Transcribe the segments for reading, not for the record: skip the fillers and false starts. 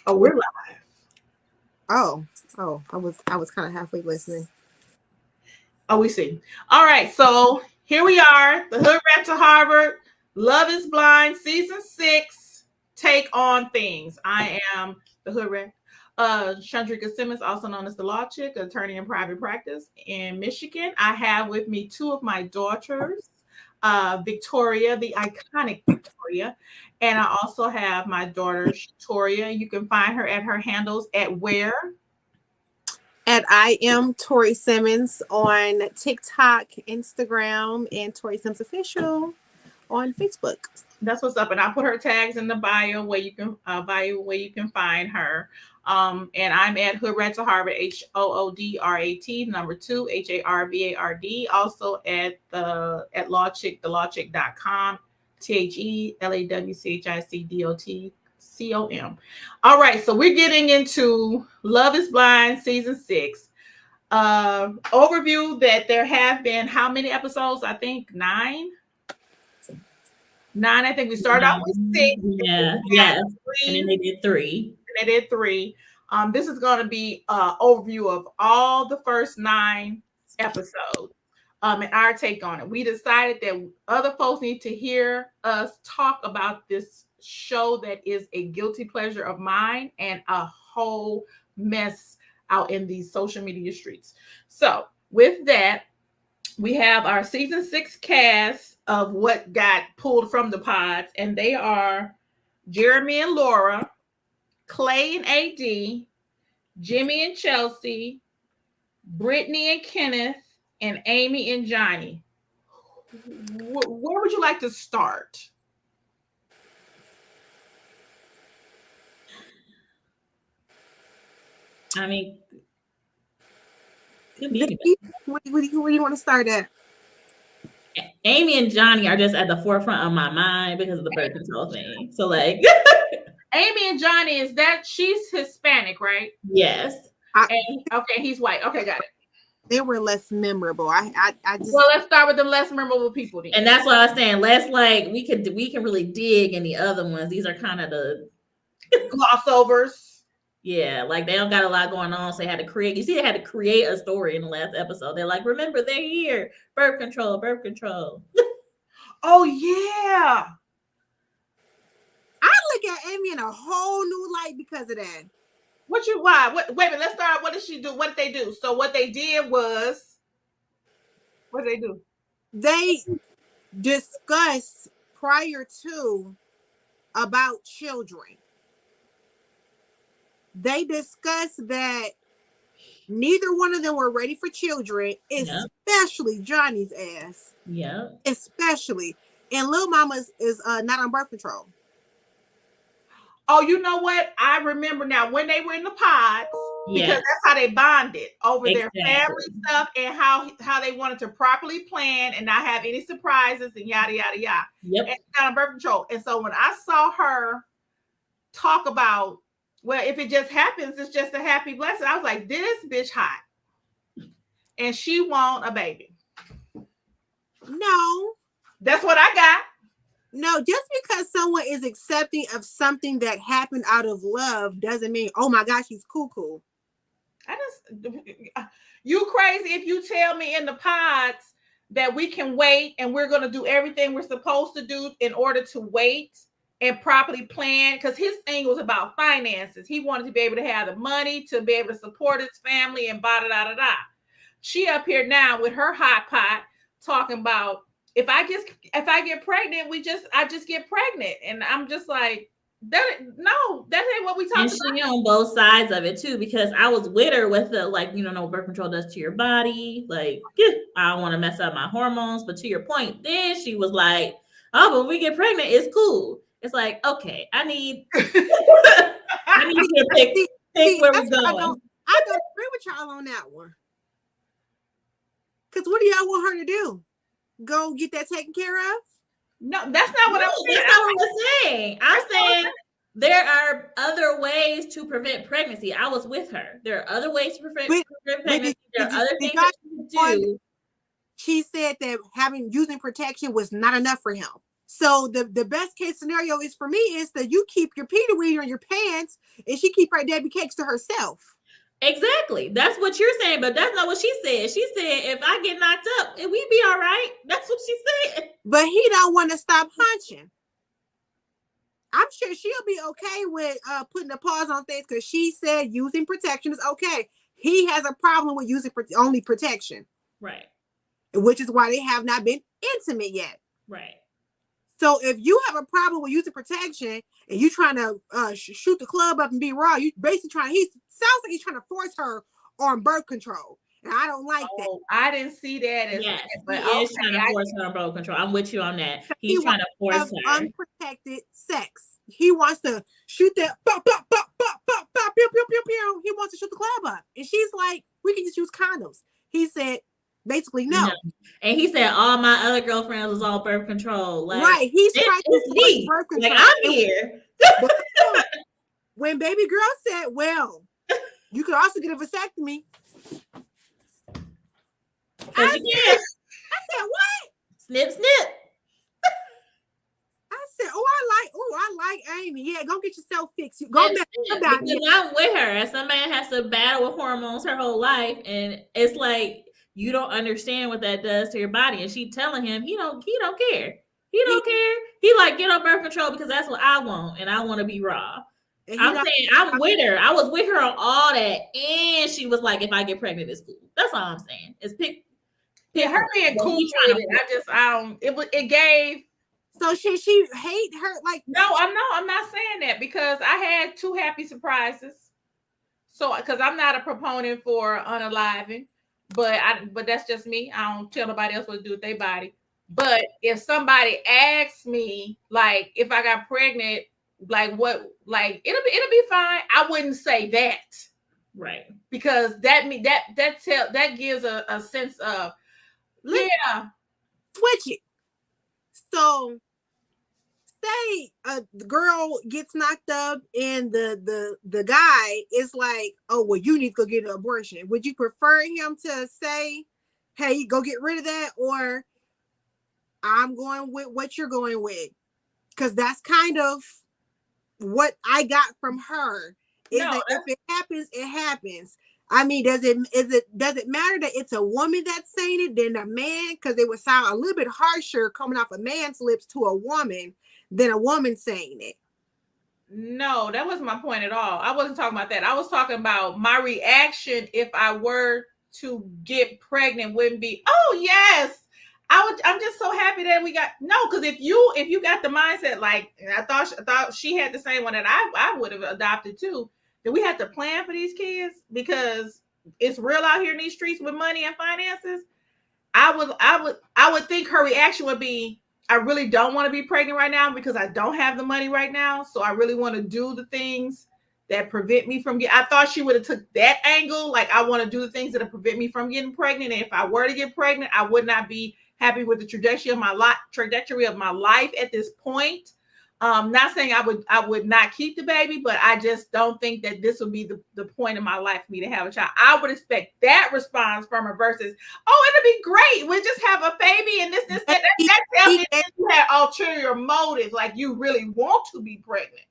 Oh, we're live. Oh, I was kind of halfway listening. Oh, we see. All right, so here we are. The Hood Rat to Harvard. Love is Blind, season 6. Take on things. I am the Hood Rat. Chandrika Simmons, also known as the Law Chick, attorney in private practice in Michigan. I have with me two of my daughters, Victoria, the iconic Victoria, and I also have my daughter, Shatoria. You can find her at her handles at where? And I am Tori Simmons on TikTok, Instagram, and Tori Simmons Official on Facebook. That's what's up. And I'll put her tags in the bio where you can find her. And I'm at Hood Rat to Harvard, HOODRAT, number 2, HARVARD. Also at Lawchick, thelawchick.com, THELAWCHICDOTCOM. All right, so we're getting into Love is Blind season 6. Overview that there have been how many episodes? I think 9. 9. I think we started out with 6. Yeah, yes. And then Three, they did 3. and they did 3. This is going to be an overview of all the first 9 episodes. And our take on it. We decided that other folks need to hear us talk about this show that is a guilty pleasure of mine and a whole mess out in these social media streets. So, with that, we have our season 6 cast of what got pulled from the pods, and they are Jeremy and Laura, Clay and AD, Jimmy and Chelsea, Brittany and Kenneth, and Amy and Johnny. Where would you like to start? I mean, could be Vicky, where do you want to start at? Amy and Johnny are just at the forefront of my mind because of the birth control thing. So, like, Amy and Johnny, is that she's Hispanic, right? yes. And, okay, he's white. Okay, got it. They were less memorable. I just Well, let's start with the less memorable people then. And that's what I was saying. Less like we can really dig in the other ones. These are kind of the Glossovers. yeah, like they don't got a lot going on. So they had to create. You see, they had to create a story in the last episode. They're like, remember, they're here. Birth control, birth control. Oh yeah. I look at Amy in a whole new light because of that. Why? Wait a minute, let's start. What did she do? What did they do? So what they did was, what did they do? They discussed prior to about children. They discussed that neither one of them were ready for children, especially Johnny's ass. Yeah. Especially. And Lil Mama is not on birth control. Oh, you know what? I remember now when they were in the pods, because that's how they bonded over their family stuff and how they wanted to properly plan and not have any surprises and yada yada yada. Yep. And she's on birth control. And so when I saw her talk about, well, if it just happens, it's just a happy blessing, I was like, this bitch hot. And she want a baby. No. That's what I got. No, just because someone is accepting of something that happened out of love doesn't mean, oh my gosh, he's cuckoo. You crazy if you tell me in the pods that we can wait and we're going to do everything we're supposed to do in order to wait and properly plan, because his thing was about finances. He wanted to be able to have the money to be able to support his family and da da da da. She up here now with her hot pot talking about, if I get pregnant, I just get pregnant. And I'm just like, that ain't what we talking about. And she on both sides of it too, because I was with her with the, like, you know what birth control does to your body. Like, I don't want to mess up my hormones. But to your point, then she was like, oh, but when we get pregnant, it's cool. It's like, okay, I need you to pick where we're going. I don't agree with y'all on that one. Because what do y'all want her to do? Go get that taken care of? No, that's not what I'm saying. That's not what I'm saying. I'm saying there are other ways to prevent pregnancy. I was with her. There are other ways to prevent pregnancy. There are other things that you can do. She said that using protection was not enough for him. So the best case scenario is for me is that you keep your Peter Weeder in your pants and she keep her Debbie cakes to herself. Exactly. That's what you're saying, but that's not what she said. She said, if I get knocked up, we be all right. That's what she said. But he don't want to stop hunching. I'm sure she'll be okay with putting a pause on things because she said using protection is okay. He has a problem with using only protection. Right. Which is why they have not been intimate yet. Right. So if you have a problem with using protection and you trying to shoot the club up and be raw, you basically trying. He sounds like he's trying to force her on birth control, and I don't like that. I didn't see that as yes, that, but he is trying to force her on birth control. I'm with you on that. He's trying to force her unprotected sex. He wants to shoot that pop, pop, pop, pop, pop, pop, pew, pew, pew, pew. He wants to shoot the club up, and she's like, "We can just use condoms." He said. Basically, no. And he said all my other girlfriends was on birth control. Like, right. He's trying to force birth control. Like, I'm here. When baby girl said, well, you could also get a vasectomy. I said, what? Snip, snip. I said, I like Amy. Yeah, go get yourself fixed. Go back. Because I'm with her. And some man has to battle with hormones her whole life. And it's like, you don't understand what that does to your body. And she telling him he don't care. He don't care. He like, get on birth control because that's what I want. And I want to be raw. I'm saying I'm with her. I was with her on all that. And she was like, if I get pregnant, it's cool. That's all I'm saying. It's pick her being cool with it. It gave. So she hate her like no, I'm not saying that because I had 2 happy surprises. So because I'm not a proponent for unaliving. But that's just me. I don't tell nobody else what to do with their body. But if somebody asks me, like, if I got pregnant, like what, like it'll be fine. I wouldn't say that, right? Because that gives a sense of switch it. So say the girl gets knocked up and the guy is like, oh well, you need to go get an abortion. Would you prefer him to say, hey, go get rid of that, or I'm going with what you're going with? Because that's kind of what I got from her. Is that if it happens, it happens. I mean, does it matter that it's a woman that's saying it than a man? Because it would sound a little bit harsher coming off a man's lips to a woman than a woman saying it. No, that wasn't my point at all. I wasn't talking about that. I was talking about my reaction if I were to get pregnant wouldn't be, oh yes, I'm just so happy that we got because if you got the mindset like I thought she had the same one that I would have adopted too. That we have to plan for these kids because it's real out here in these streets with money and finances. I would think her reaction would be, I really don't want to be pregnant right now because I don't have the money right now. So I really want to do the things that prevent me from getting. I thought she would have took that angle. Like I want to do the things that prevent me from getting pregnant. And if I were to get pregnant, I would not be happy with the trajectory of my life at this point. Not saying I would not keep the baby, but I just don't think that this would be the point in my life for me to have a child. I would expect that response from her versus, oh, it'll be great. We'll just have a baby and this, that. That tells me that you had ulterior motives, like you really want to be pregnant.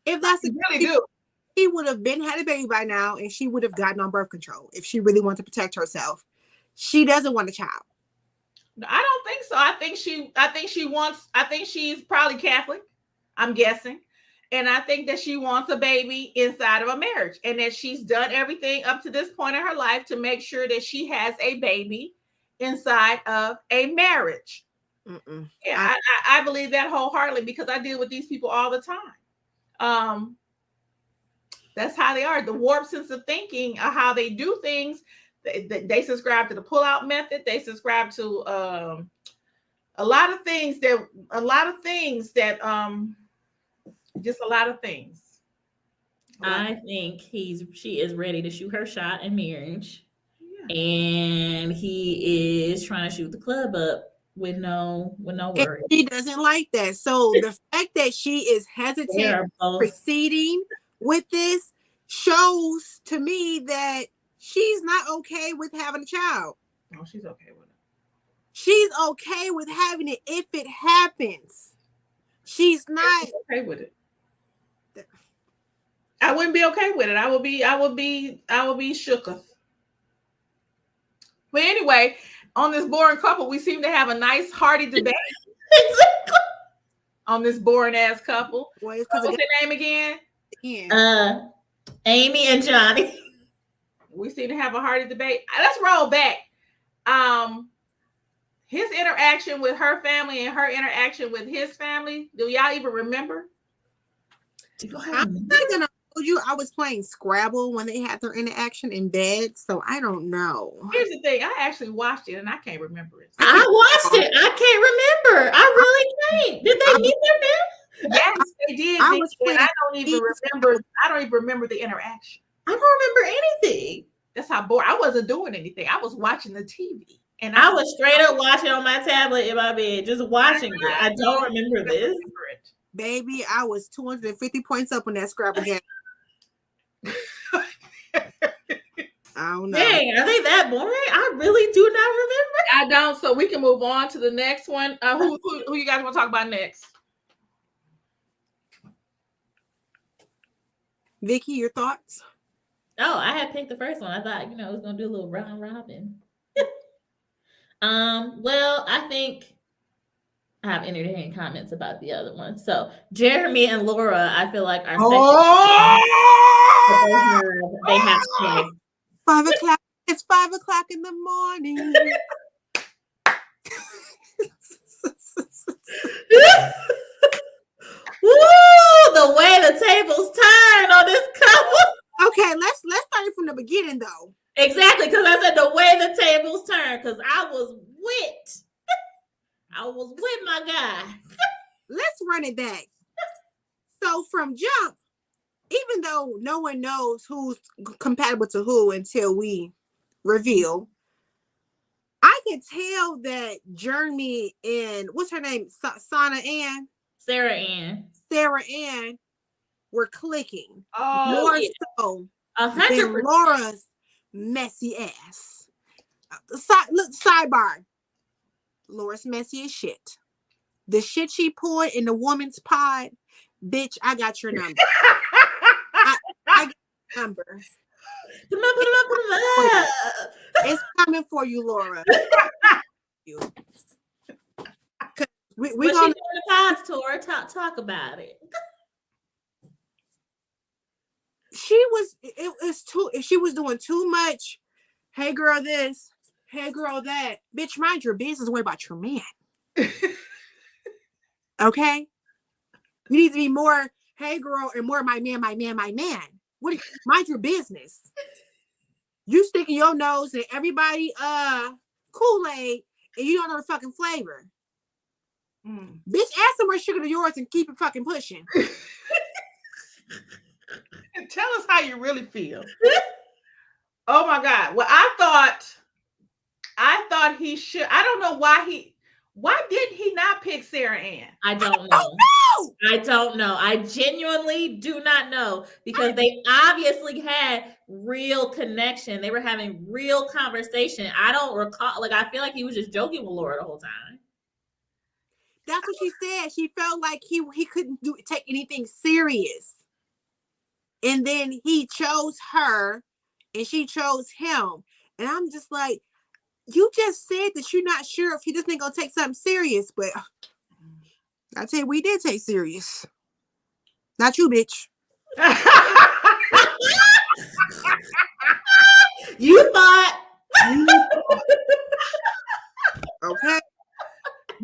If that's really do. She would have had a baby by now and she would have gotten on birth control if she really wanted to protect herself. She doesn't want a child. I don't think so. I think she's probably Catholic, I'm guessing. And I think that she wants a baby inside of a marriage and that she's done everything up to this point in her life to make sure that she has a baby inside of a marriage. Yeah, I believe that wholeheartedly because I deal with these people all the time. That's how they are. The warped sense of thinking of how they do things. They subscribe to the pull-out method. They subscribe to a lot of things. I think she is ready to shoot her shot in marriage, and he is trying to shoot the club up with no worry. She doesn't like that. So the fact that she is hesitant proceeding with this shows to me that she's not okay with having a child. No, she's okay with it. She's okay with having it if it happens. She's not okay with it. I wouldn't be okay with it. I would be shooketh. But anyway, on this boring couple, we seem to have a nice hearty debate. On this boring ass couple. Well, what's their name again? Amy and Johnny. We seem to have a hearty debate. Let's roll back. His interaction with her family and her interaction with his family. Do y'all even remember? I'm not gonna hold you. I was playing Scrabble when they had their interaction in bed, so I don't know. Here's the thing: I actually watched it and I can't remember it. I watched it. I can't remember. I really can't. Did they meet their family? Yes, they did. I don't even remember. I don't even remember the interaction. I don't remember anything. That's how bored. I wasn't doing anything. I was watching the TV, and I was straight up watching on my tablet in my bed, just watching it. I don't remember this. Baby, I was 250 points up on that Scrabble game. I don't know. Dang, are they that boring? I really do not remember. I don't. So we can move on to the next one. Who you guys want to talk about next? Vicky, your thoughts? Oh, I had picked the first one. I thought, it was gonna do a little round robin. Well, I think I have entertaining comments about the other one. So Jeremy and Laura, I feel like are they have to 5 o'clock. It's 5 o'clock in the morning. Woo! The way the tables turn on this couple. Okay, let's start it from the beginning though. Exactly, because I said the way the tables turn, because I was with my guy. Let's run it back. So from jump, even though no one knows who's compatible to who until we reveal, I could tell that Jeremy and what's her name? Sarah Ann were clicking. More so 100%. than Laura's messy ass. Sidebar. Laura's messy as shit. The shit she poured in the woman's pod, bitch, I got your number. I got your number. It's coming for you, Laura. We're going to the pods tour. Talk about it. If she was doing too much, hey girl this, hey girl that, bitch, mind your business. What about your man? Okay, you need to be more hey girl and more my man. What? Mind your business. You sticking your nose in everybody Kool-Aid and you don't know the fucking flavor. Bitch, add some more sugar to yours and keep it fucking pushing. Tell us how you really feel. Oh my God. Well, I thought he should. I don't know why did he not pick Sarah Ann? I don't know. I don't know. I genuinely do not know because they obviously had real connection. They were having real conversation. I don't recall. Like, I feel like he was just joking with Laura the whole time. That's what she said. She felt like he couldn't take anything serious. And then he chose her and she chose him. And I'm just like, you just said that you're not sure if he just ain't gonna take something serious, but I tell you, we did take serious. Not you, bitch. You thought. Okay.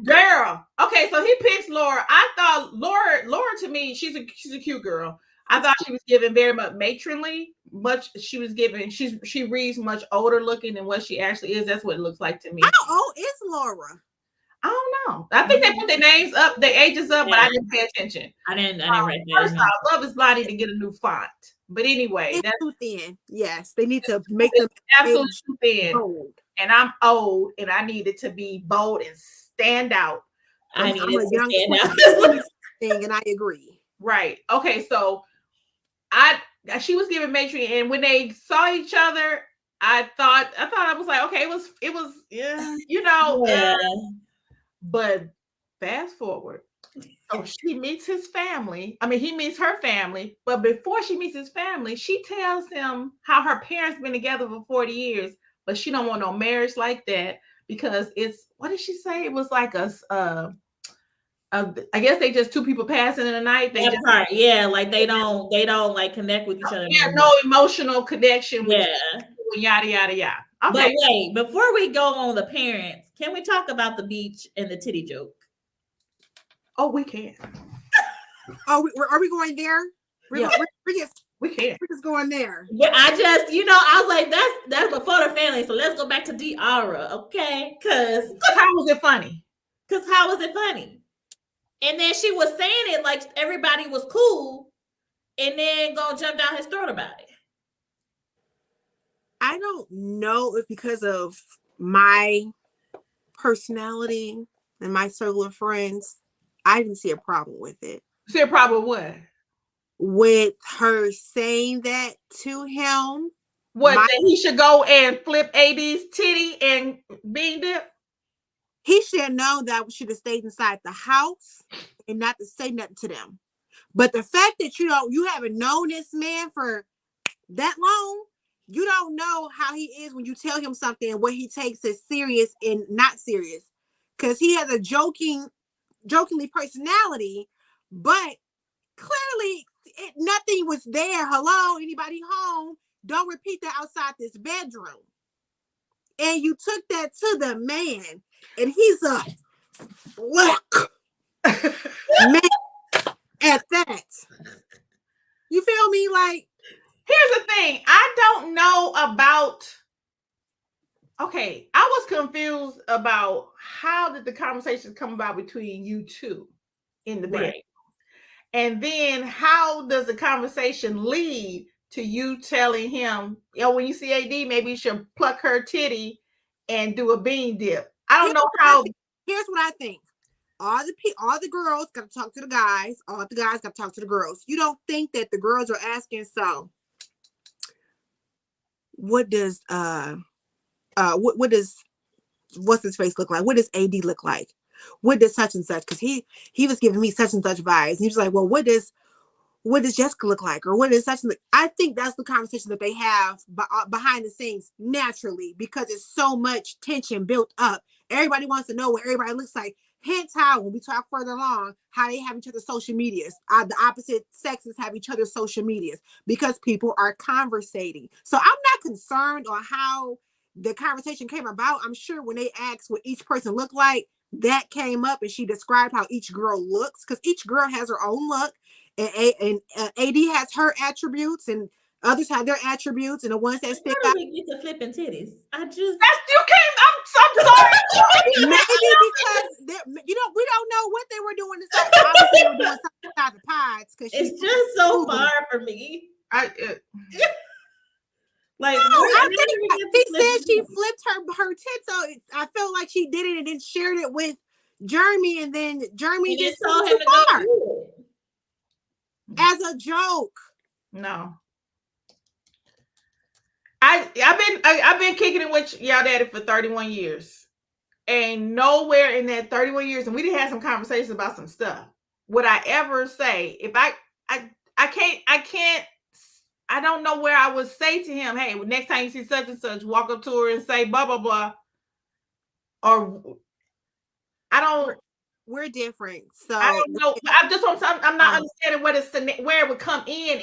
Girl. Okay, so he picks Laura. I thought Laura to me, she's a cute girl. I thought she was given very much matronly. She reads much older looking than what she actually is. That's what it looks like to me. How old is Laura? I don't know. I think they put their names up, their ages up, but I didn't pay attention. I didn't write that. First off, Love Is Blind need to get a new font. But anyway, that's too thin. Yes, they need to make them absolutely too thin. Old. And I'm old, and I need it to be bold and stand out. I'm a young stand out thing, and I agree. Right. Okay. So she was giving matron, and when they saw each other, I thought I was like, okay, it was yeah, you know, Yeah. but fast forward. So she meets his family. I mean, he meets her family, but before she meets his family, she tells him how her parents been together for 40 years, but she don't want no marriage like that because it's what did she say? It was like I guess they just two people passing in the night. They That just part, yeah, like they don't like connect with each other no yeah, more. no emotional connection with Yeah. yada yada yada. But Okay. wait, before we go on the parents, can we talk about the beach and the titty joke? Oh, we can. Oh, are we going there? Yeah, we can. We're just going there. Yeah, I just, I was like, that's before the family. So let's go back to Diara, okay? Because How was it funny? how was it funny? And then she was saying it like everybody was cool, and then gonna jump down his throat about it. I don't know if because of my personality and my circle of friends, I didn't see a problem with it. See a problem with what? With her saying that to him. What that he should go and flip AD's titty and bean dip? He should have known that we should have stayed inside the house and not to say nothing to them. But the fact that you haven't known this man for that long, you don't know how he is when you tell him something and what he takes as serious and not serious. Because he has a jokingly personality, but clearly nothing was there. Hello, anybody home? Don't repeat that outside this bedroom. And you took that to the man, and he's a black man at that. You feel me? Like, here's the thing. I don't know about. Okay, I was confused about how did the conversations come about between you two in the bed, Right. and then how does the conversation lead to you telling him, when you see AD, maybe you should pluck her titty and do a bean dip. I don't know how. Here's what I think. All the girls got to talk to the guys. All the guys got to talk to the girls. You don't think that the girls are asking, so what does what does what's his face look like? What does AD look like? What does such and such? Because he was giving me such and such vibes. And he was like, well, what does Jessica look like? Or what is such and such? I think that's the conversation that they have behind the scenes naturally, because it's so much tension built up. Everybody wants to know what everybody looks like. Hence how, when we talk further along, how they have each other's social medias. The opposite sexes have each other's social medias because people are conversating. So I'm not concerned on how the conversation came about. I'm sure when they asked what each person looked like, that came up and she described how each girl looks, because each girl has her own look. And AD has her attributes, and others have their attributes, and the ones that stick How out. do we get to flipping titties? That's you came. I'm sorry. Maybe because we don't know what they were doing inside. Obviously, they were doing something inside the pods because It's just so far for me. Like, no, I think he said she flipped her tits. So I felt like she did it and then shared it with Jeremy, and then Jeremy just told him to go as a joke. No. I've been kicking it with y'all daddy for 31 years. And nowhere in that 31 years, and we did have some conversations about some stuff, would I ever say, if I can't, I don't know where I would say to him, hey, next time you see such and such, walk up to her and say blah blah blah. Or I don't. We're different, so I don't know. I'm not understanding where it would come in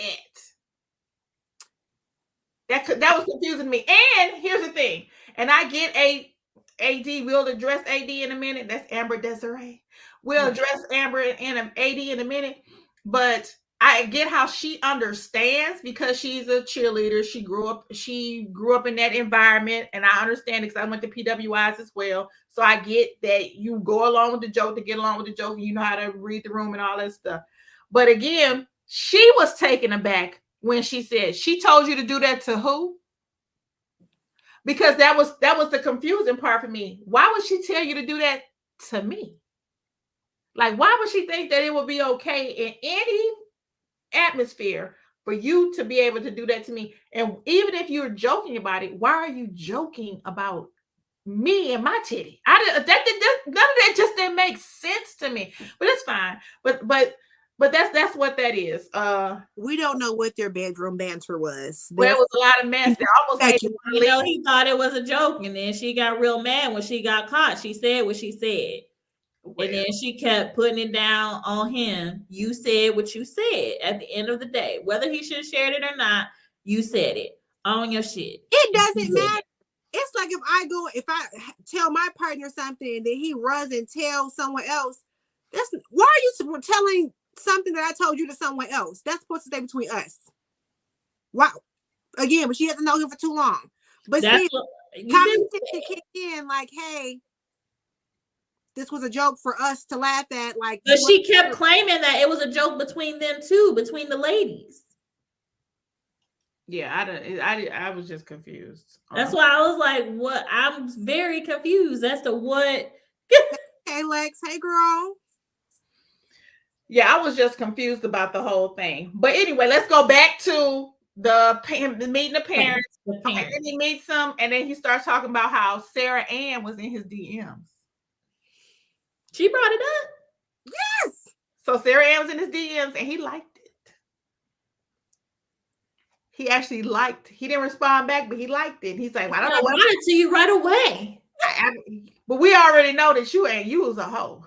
at. That was confusing me. And here's the thing, and I get AD. We'll address AD in a minute. That's Amber Desiree. We'll address Amber and AD in a minute. But I get how she understands because she's a cheerleader. She grew up in that environment, and I understand because I went to PWIs as well. So I get that you go along with the joke to get along with the joke, and you know how to read the room and all that stuff. But again, she was taken aback when she said, she told you to do that to who? Because that was the confusing part for me. Why would she tell you to do that to me? Like, why would she think that it would be okay in any atmosphere for you to be able to do that to me. And even if you're joking about it, why are you joking about me and my titty? None of that just didn't make sense to me. But it's fine. But that's what that is. We don't know what their bedroom banter was. Well, it was a lot of mess. They almost made you. You know, he thought it was a joke, and then she got real mad when she got caught. She said what she said. Well, and then she kept putting it down on him. You said what you said at the end of the day. Whether he should have shared it or not, you said it. On your shit. It doesn't matter. It's like if I tell my partner something and then he runs and tells someone else, why are you telling something that I told you to someone else? That's supposed to stay between us. Wow. Again, but she hasn't known him for too long. But that's still, common sense to kick in, like, hey, this was a joke for us to laugh at. Like, but she kept claiming that it was a joke between them two, between the ladies. Yeah, I was just confused. That's why I was like, what? I'm very confused as to what. Hey, Lex. Hey, girl. Yeah, I was just confused about the whole thing. But anyway, let's go back to the meeting the parents. And then he meets them, and then he starts talking about how Sarah Ann was in his DMs. She brought it up. Yes. So Sarah Ann was in his DMs, and he liked it. He actually liked. He didn't respond back, but he liked it. He's like, well, I don't know what. I brought it to you right away. But we already know that you was a hoe.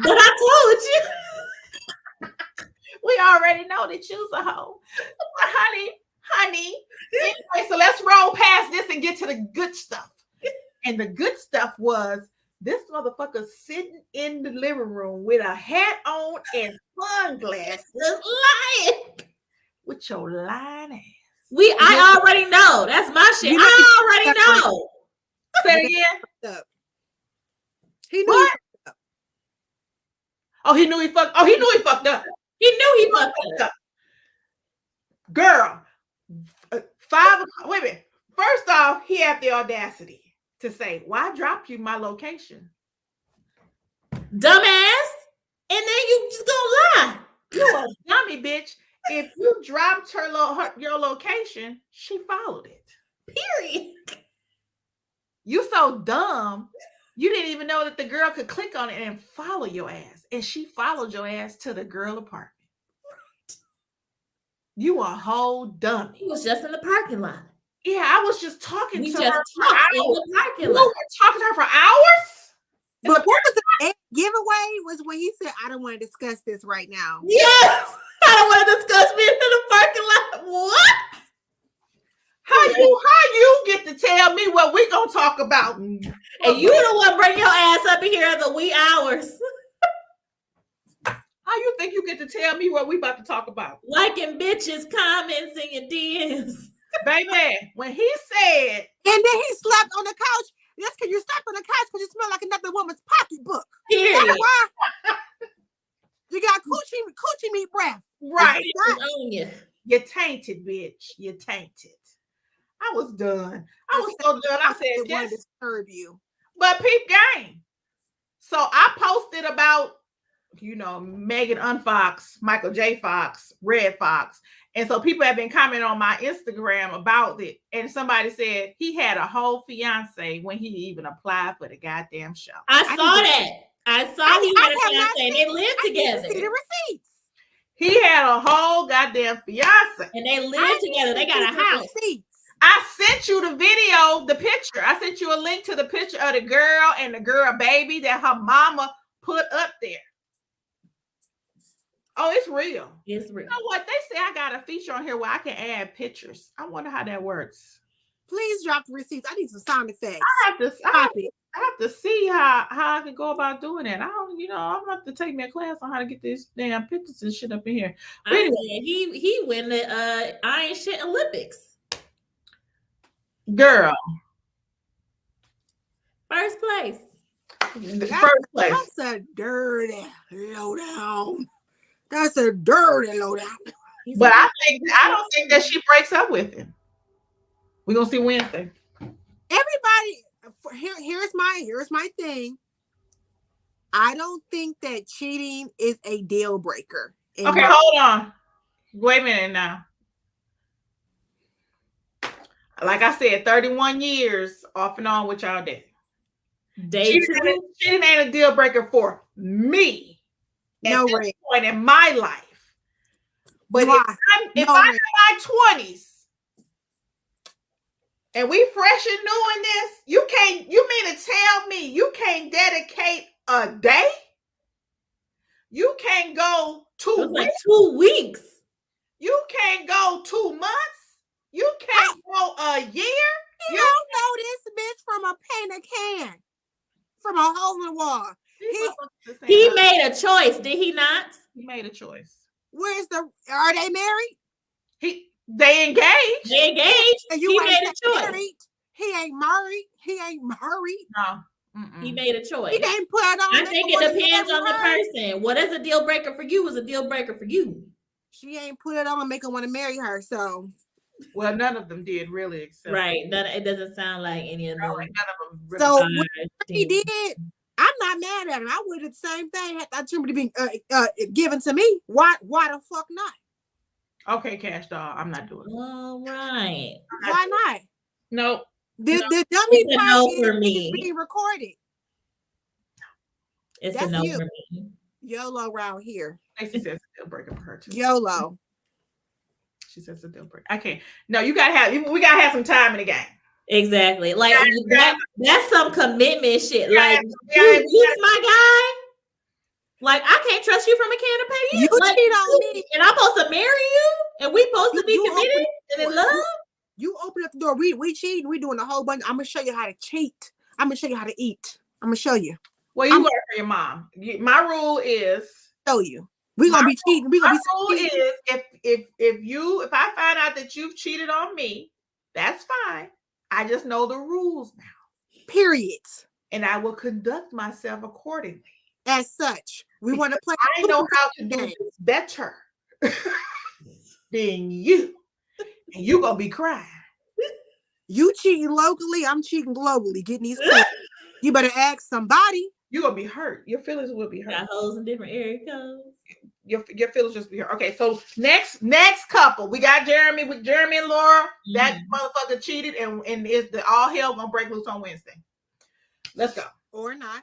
But I told you. We already know that you was a hoe. But honey. Anyway, so let's roll past this and get to the good stuff. And the good stuff was this motherfucker sitting in the living room with a hat on and sunglasses, lying with your lying ass. I already know. That's my shit. I already know. Say it again. He knew. What? He knew he fucked. He knew he fucked up. He knew he fucked up. Girl, 5 o'clock. Wait a minute. First off, he had the audacity to say, "Why dropped you my location, dumbass?" And then you just gonna lie. You a dummy, bitch. If you dropped your location, she followed it. Period. You so dumb. You didn't even know that the girl could click on it and follow your ass. And she followed your ass to the girl apartment. You a whole dummy. He was just in the parking lot. Yeah, I was just talking to her. In the parking lot. We were talking to her for hours. But what was the giveaway was when he said, I don't want to discuss this right now. Yes. I don't want to discuss being in the parking lot. What? How you get to tell me what we gonna talk about? And you the one bring your ass up in here at the wee hours. How you think you get to tell me what we about to talk about? Liking bitches, comments in your DMs. Baby, when he said, and then he slept on the couch. That's because you slept on the couch because you smell like another woman's pocketbook. Period. That's why you got coochie meat breath. Right. You're tainted, bitch. You're tainted. I was done. I was so done. I said, yes. Disturb you. But peep game. So I posted about, Megan Unfox, Michael J. Fox, Red Fox. And so people have been commenting on my Instagram about it. And somebody said he had a whole fiance when he even applied for the goddamn show. I saw that. I saw he had a fiance and they lived together. See the receipts. He had a whole goddamn fiance. And they lived together. They got a house. I sent you the video, the picture. I sent you a link to the picture of the girl and the girl baby that her mama put up there. Oh, it's real. It's real. You know what? They say I got a feature on here where I can add pictures. I wonder how that works. Please drop the receipts. I need some sound effects. I have to see how I can go about doing that. I'm gonna have to take me a class on how to get these damn pictures and shit up in here. But anyway, he win the Iron Shit Olympics. Girl. First place. First place. That's a dirty lowdown. That's a dirty lowdown. But I don't think that she breaks up with him. We're gonna see Wednesday. Everybody, here's my thing. I don't think that cheating is a deal breaker. Okay, hold on. Wait a minute now. Like I said, 31 years off and on with y'all did. Day 2. Cheating ain't a deal breaker for me at this Ray. point in my life. But if I'm in my 20s and we fresh and new in this, you mean to tell me you can't dedicate a day? You can't go 2 weeks. Like 2 weeks. You can't go 2 months. You can't go a year. You don't know this bitch from a painted can, from a hole in the wall. He made a choice, did he not? He made a choice. Are they married? They engaged. They engaged. And you he made a choice. Married. He ain't married. He ain't married. No. He made a choice. He can't put it on. I think it depends on the person. What is a deal breaker for you is a deal breaker for you. She ain't put it on and make him want to marry her. So, well, none of them did really, except right. It doesn't sound like any of them. None of them really. So what he did, I'm not mad at him. I would do the same thing had that opportunity being given to me. Why the fuck not? Okay, Cash Doll, I'm not doing it. All right. Why not? Nope. The dummy part is being recorded. It's a no for me. YOLO around here. Stacey says it's a deal breaker for her too. YOLO. She says it's a deal breaker. I can't. No, we gotta have some time in the game. Exactly. Like that's some commitment shit. Like you my guy. Like I can't trust you from a can of paint. You cheat on me, and I'm supposed to marry you, and we supposed to be committed and in love. You open up the door. We cheating. We doing a whole bunch. I'm gonna show you how to cheat. I'm gonna show you how to eat. I'm gonna show you. Well, you work for your mom. My rule is show you. We're gonna be cheating. We're gonna my rule is if I find out that you've cheated on me, that's fine. I just know the rules now. Period. And I will conduct myself accordingly. As such, we want to play. I know how to do this better than you. And you're gonna be crying. You cheating locally, I'm cheating globally. Getting these points. You better ask somebody. You're gonna be hurt. Your feelings will be hurt. Got holes in different area codes. Your feelings just be hurt. Okay, so next couple, we got Jeremy and Laura. That motherfucker cheated, and is the all hell gonna break loose on Wednesday. Let's go. Or not.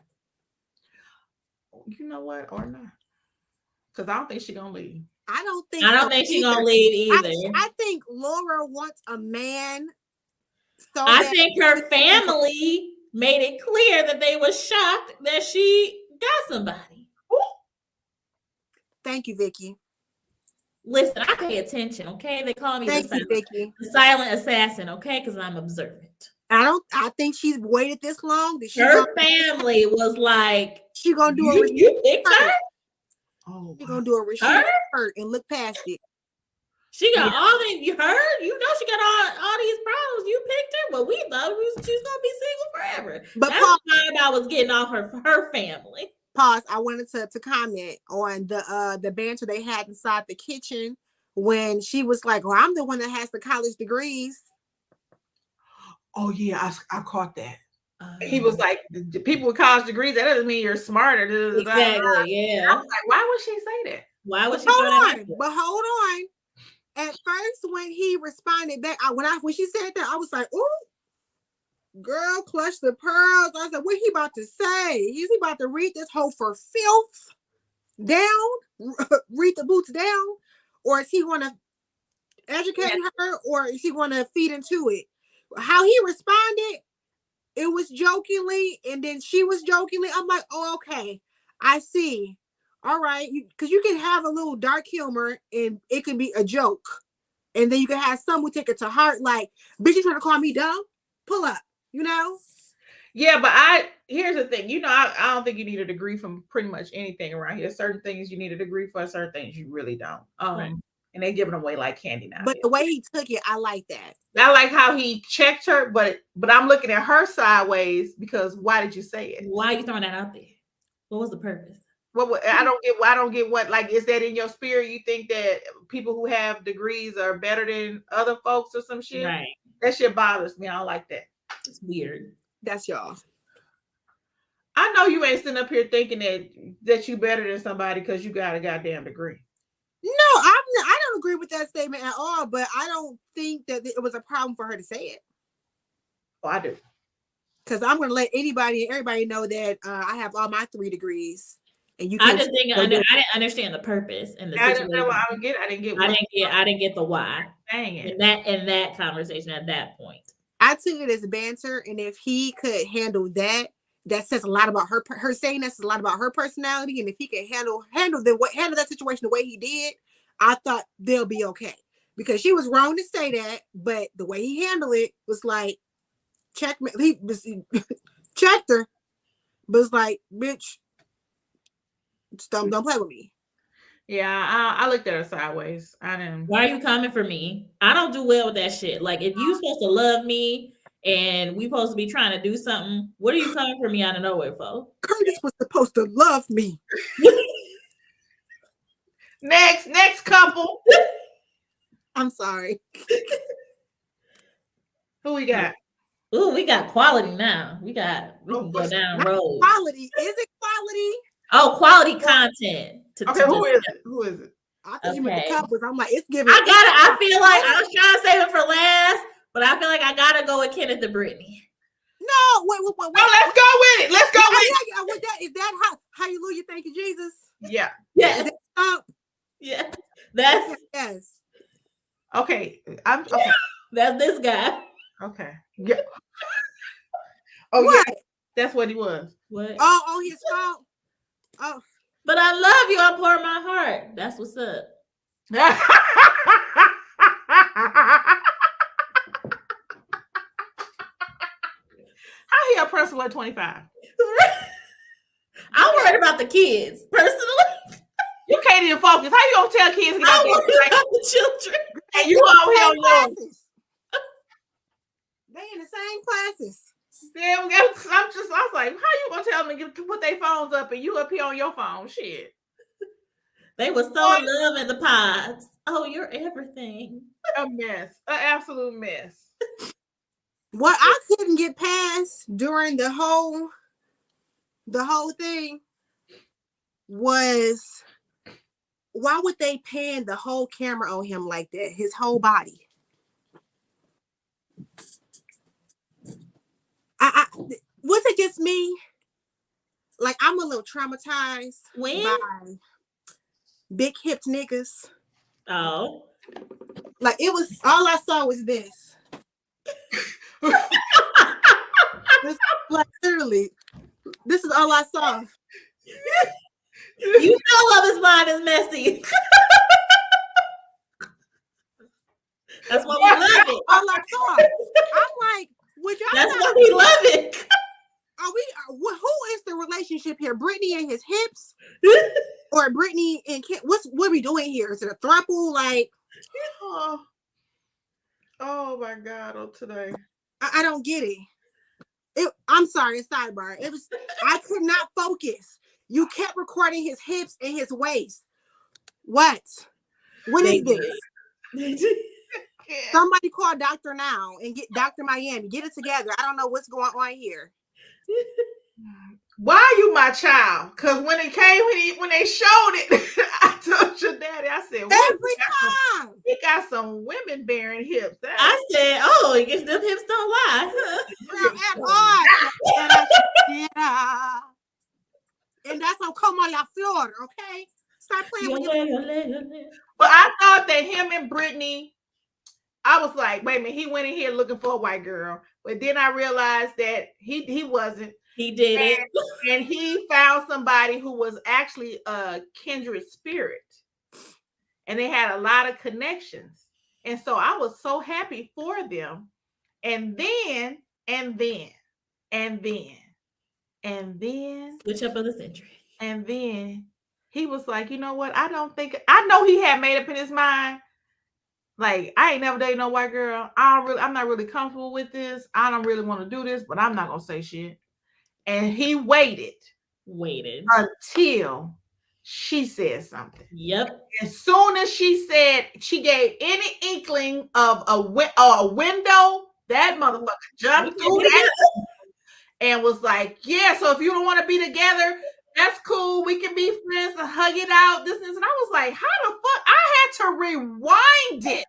You know what? Or not. Because I don't think she's gonna leave. I don't think she's gonna leave either. I think Laura wants a man. So I think her family made it clear that they were shocked that she got somebody. Ooh. Thank you, Vicky. Listen, I pay attention, okay? They call me the silent assassin, okay? Because I'm observant. I think she's waited this long. Her family was like, she gonna do you picked her? Oh, she gonna do a Rashida hurt and look past it. She got all these. You heard? You know she got all these problems. You picked her. Well, we thought she was gonna be single forever. But that's the vibe I was getting off her family. Pause. I wanted to comment on the banter they had inside the kitchen when she was like, "Well, I'm the one that has the college degrees." Oh yeah, I caught that. He was like, the people with college degrees, that doesn't mean you're smarter. Exactly. Yeah. I was like, why would she say that? Why would she? But hold on. At first, when he responded back, when she said that, I was like, "Ooh, girl, clutch the pearls." I said, "What he about to say? Is he about to read this hoe for filth down? Read the boots down, or is he going to educate her, or is he going to feed into it?" How he responded, it was jokingly, and then she was jokingly. I'm like, "Oh, okay, I see. All right," because you can have a little dark humor and it can be a joke, and then you can have some who take it to heart, like, "Bitch, you trying to call me dumb? Pull up," you know? Yeah, but here's the thing. You know, I don't think you need a degree from pretty much anything around here. Certain things you need a degree for, certain things you really don't. Right. And they give it away like candy now. But the way he took it, I like that. I like how he checked her, but I'm looking at her sideways because why did you say it? Why are you throwing that out there? What was the purpose? I don't get what, like, is that in your spirit? You think that people who have degrees are better than other folks or some shit? Right. That shit bothers me. I don't like that. It's weird. That's y'all. I know you ain't sitting up here thinking that you better than somebody because you got a goddamn degree. No, I don't agree with that statement at all. But I don't think that it was a problem for her to say it. Oh, I do. Because I'm going to let anybody and everybody know that I have all my 3 degrees, and you I can't. just think I didn't understand the purpose and the I didn't know situation. what I would get. I didn't get. I didn't get the why Dang it. in that conversation at that point. I took it as banter, and if he could handle that, that says a lot about her. Her saying that says a lot about her personality, and if he can handle that situation the way he did, I thought they'll be okay. Because she was wrong to say that, but the way he handled it was like check. He checked her, but it's like, bitch, don't play with me. Yeah, I looked at her sideways. I didn't. Why are you coming for me? I don't do well with that shit. Like, if you supposed to love me and we supposed to be trying to do something, what are you coming for me out of nowhere for? Curtis was supposed to love me. Next couple. I'm sorry. Who we got? Ooh, we got quality now. We can go down roads. Quality. Is it quality? Oh, quality content. Okay, who is it? Who is it? I thought you meant the couples. I'm like, it's giving. I feel like I was trying to save it for last, but I feel like I gotta go with Kenneth and Brittany. No, wait. Oh, let's go with it. Let's go with it. Is that hallelujah? Thank you, Jesus. Yeah. Yeah. Yeah. That's yes. Okay. I'm okay. That's this guy. Okay. Yeah. Oh what? Yeah. That's what he was. What? Oh, his fault. Oh. But I love you. I pour my heart. That's what's up. How he a principal at 25? I'm worried about the kids, personally. You can't even focus. How you gonna tell kids to get out there? About the children. And you all here on classes. They in the same classes. Damn, I was like, how you gonna tell them to put their phones up and you up here on your phone? Shit. They were so in love in the pods. Oh, you're everything. A mess. An absolute mess. What I couldn't get past during the whole thing was, why would they pan the whole camera on him like that? His whole body. Was it just me? Like, I'm a little traumatized by big hipped niggas. Oh. Like, it was, all I saw was this. Like, literally, this is all I saw. You know Love Is Blind is messy. That's why we love it. All I saw. I'm like, would y'all? That's why we love it. Who is the relationship here? Brittany and his hips, or Brittany and Kim? What are we doing here? Is it a throuple? Like, oh my God! Oh, today I don't get it. I'm sorry, sidebar. I could not focus. You kept recording his hips and his waist. What is this? Somebody call Doctor now and get Dr. Miami. Get it together. I don't know what's going on here. Why are you my child? Because when it came, when they showed it, I told your daddy, I said, every time he got some women bearing hips. I said, oh, I guess them hips don't lie. At all. And that's on Como La Flor, okay? Start playing with But I thought that him and Brittany, I was like, wait a minute, he went in here looking for a white girl. But then I realized that he wasn't. He did it. And he found somebody who was actually a kindred spirit. And they had a lot of connections. And so I was so happy for them. And then switch up of the century. And then he was like, you know what? I know he had made up in his mind. Like, I ain't never dated no white girl. I'm not really comfortable with this. I don't really want to do this, but I'm not gonna say shit. And he waited until she said something. Yep. As soon as she gave any inkling of a window, that motherfucker jumped through that and was like, yeah, so if you don't want to be together, that's cool. We can be friends and hug it out. This. And I was like, how the fuck? I to rewind it.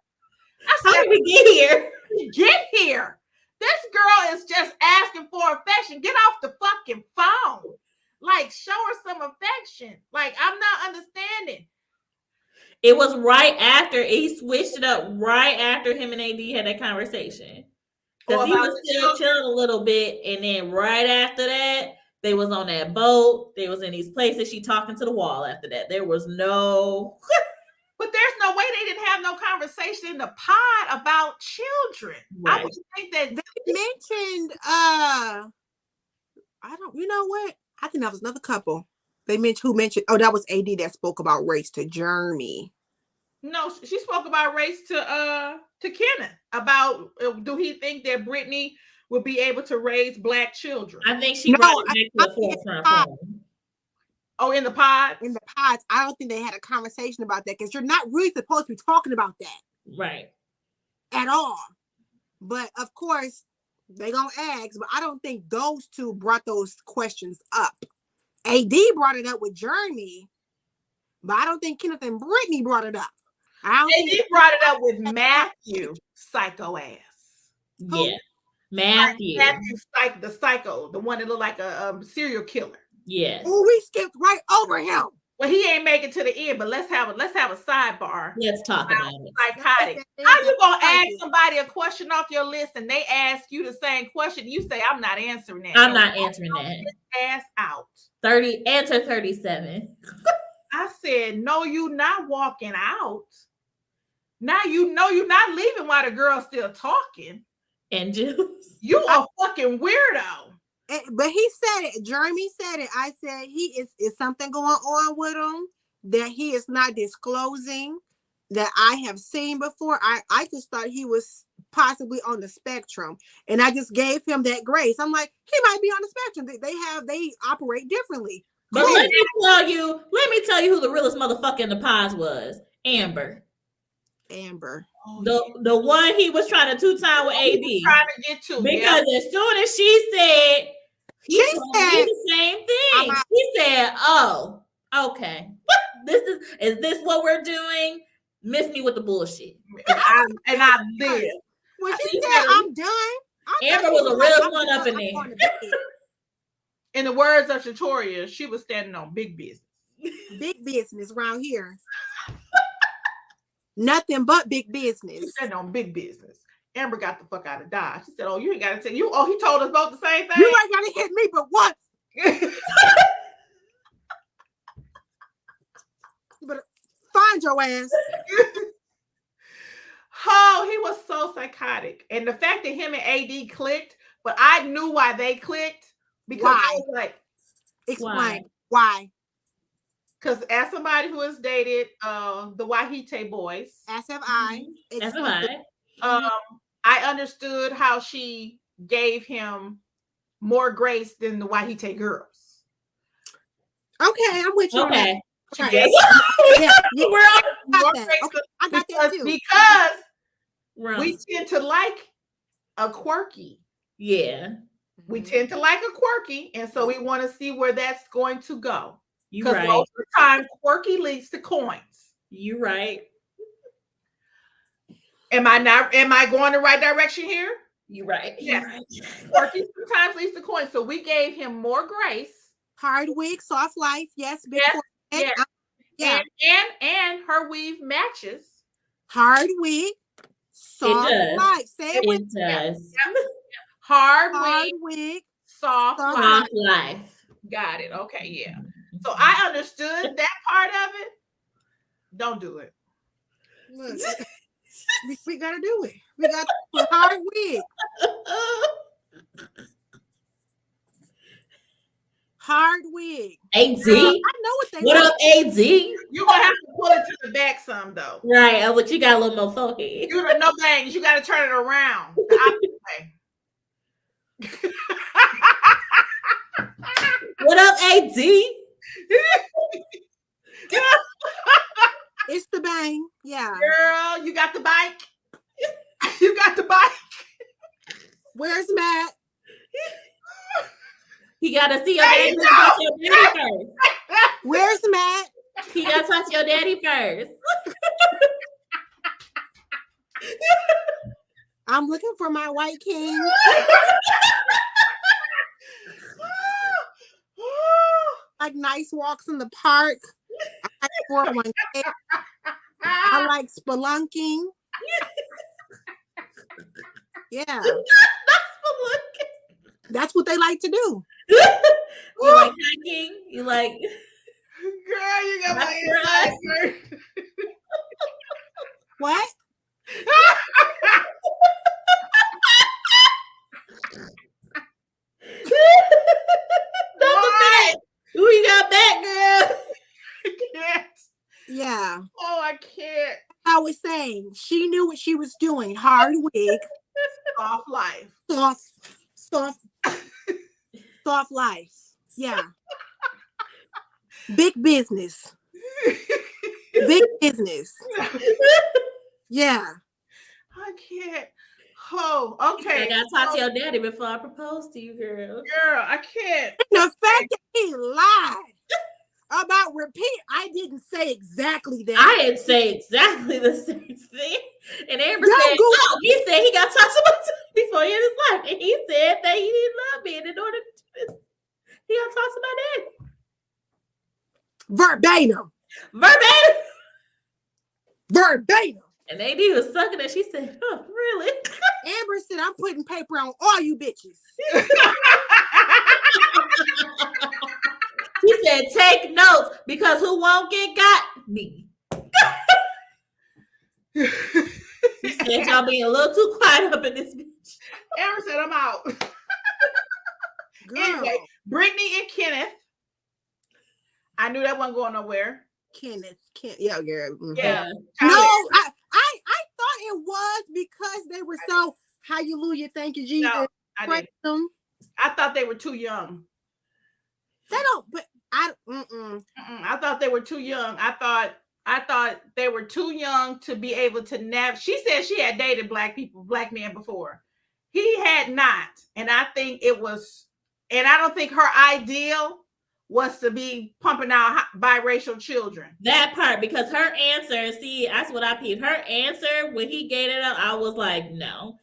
I How said, did we get here? get here. This girl is just asking for affection. Get off the fucking phone. Like, show her some affection. Like, I'm not understanding. It was right after he switched it up. Right after him and AD had that conversation, because he was still chilling a little bit, and then right after that, they was on that boat. They was in these places. She talking to the wall. After that, there was no. But there's no way they didn't have no conversation in the pod about children. Right. I would think that they mentioned I don't, you know what? I think that was another couple. They mentioned oh, that was AD that spoke about race to Jeremy. No, she spoke about race to Kenneth, about do he think that Brittany would be able to raise Black children? I think she brought it back to the forefront for him. Oh, in the pods? In the pods. I don't think they had a conversation about that because you're not really supposed to be talking about that. Right. At all. But of course, they gonna ask, but I don't think those two brought those questions up. AD brought it up with Jeremy, but I don't think Kenneth and Brittany brought it up. AD brought it up with Matthew, psycho ass. Yeah. Matthew. Matthew, the psycho, the one that looked like a serial killer. Yes. Oh, we skipped right over him. Well, he ain't make it to the end, but let's have a sidebar. Let's talk about it. Psychotic. How you gonna ask somebody a question off your list and they ask you the same question? You say, I'm not answering that. I'm not answering that. Ass out. 30, answer 37. I said, no, you not walking out. Now you know you're not leaving while the girl's still talking. And just you a fucking weirdo. But he said it. Jeremy said it. I said is something going on with him that he is not disclosing that I have seen before. I just thought he was possibly on the spectrum, and I just gave him that grace. I'm like, he might be on the spectrum. They operate differently. But let me tell you who the realest motherfucker in the pods was. Amber. The one he was trying to two-time with AD. Trying to get to because as soon as she said he said the same thing. He said, "Oh, okay. Is this what we're doing? Miss me with the bullshit." And I live. When she said, "I'm done," Amber was a real one up in there. In the words of Shatoria, she was standing on big business. Big business around here. Nothing but big business. She standing on big business. Amber got the fuck out of Dodge. She said, "Oh, you ain't got to tell you." Oh, he told us both the same thing. You ain't got to hit me, but once. But find your ass. Oh, he was so psychotic, and the fact that him and AD clicked, but I knew why they clicked because I was like, explain why. Because as somebody who has dated the Wahite boys, as have I. I understood how she gave him more grace than the Wahite girls. Okay, I'm with you. Okay. Okay. Yeah. I got that too. Because we tend to like a quirky. Yeah. We tend to like a quirky, and so we want to see where that's going to go. You're right. Most of the time, quirky leads to coins. You're right. Am I going the right direction here? You're right. Yes. You're right. Quirky sometimes leads to coins. So we gave him more grace. Hard wig, soft life. Yes. Yes. Yeah. And her weave matches. Hard wig, soft life. Say it with me. It does. Hard wig, soft life. Got it. Okay. Yeah. So I understood that part of it. Don't do it. Look, we gotta do it. We got the hard wig. Hard wig. AD. I know what they What want. up, AD? You're gonna have to pull it to the back some though. Right. Oh, but you got a little more funky. You no bangs. You gotta turn it around the opposite way. What up, AD? It's the bang. Yeah. Girl, you got the bike. You got the bike. Where's Matt? He gotta see your daddy first. Where's Matt? He gotta talk to your daddy first. I'm looking for my white king. Like nice walks in the park. I like 401k. I like spelunking. Yeah, that's what they like to do. You like hiking? You like Girl, you got my inside hurt. What? Who you got back, girl? I can't. Yeah. Oh, I can't. I was saying she knew what she was doing. Hard wig, Soft life. soft life. Yeah. Big business. Big business. Yeah. I can't. Oh, okay. I gotta talk to your daddy before I propose to you, girl. Girl, I can't. The fact that he lied about repeat, I didn't say exactly that. I didn't say exactly the same thing. And Amber Y'all said, go- no, he said he got talked about before in his life. And he said that he didn't love me. And in order to do this, he got talked about that. Verbatim. And AD was sucking it. She said, oh, really? Amber said, I'm putting paper on all you bitches. She said, take notes because who won't get got? Me. She said, y'all being a little too quiet up in this bitch. Amber said, I'm out. Girl. Anyway, Brittany and Kenneth. I knew that wasn't going nowhere. Kenneth. Yeah, girl. Mhm. Yeah. No, I thought it was because they were so hallelujah, thank you, Jesus. No, I Praise didn't. them. I thought they were too young. They don't, but I I thought they were too young. I thought they were too young to be able to navigate. She said she had dated black men before. He had not. And I think it was, and I don't think her ideal was to be pumping out biracial children. That part, because her answer, see, that's what I peeped. Her answer, when he gave it up, I was like, no.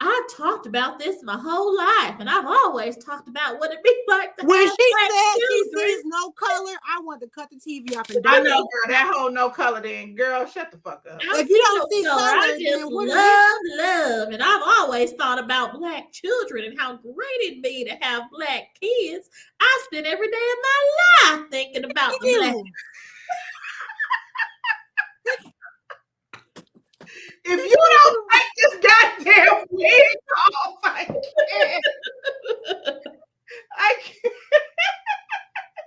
I talked about this my whole life, and I've always talked about what it be like to when have she black said she children. sees no color, I want to cut the TV off and I die. know, girl, that whole no color thing. Girl, shut the fuck up. If you don't see color, I then just what is love, and I've always thought about black children and how great it'd be to have black kids. I spend every day of my life thinking about the black. If you don't take this goddamn wig off, I can't.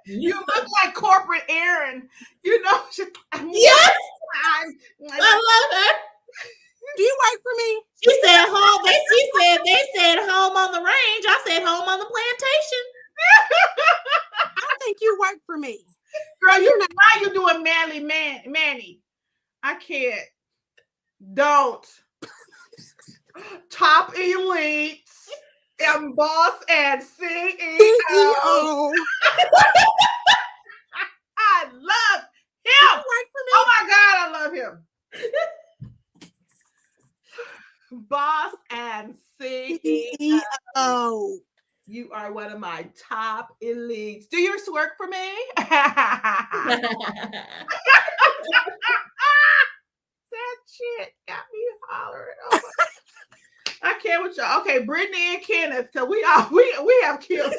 You look like corporate Aaron. You know. Yes, I love her. Do you work for me? She said home. They said home on the range. I said home on the plantation. I don't think you work for me. Girl, now you're doing Manny. I can't. Don't. Top elites, emboss and CEO. I love him. Work for me. Oh my God, I love him. Boss and CEO. You are one of my top elites. Do yours work for me? That shit got me hollering. Oh I can't with y'all. Okay, Brittany and Kenneth, because we have killed.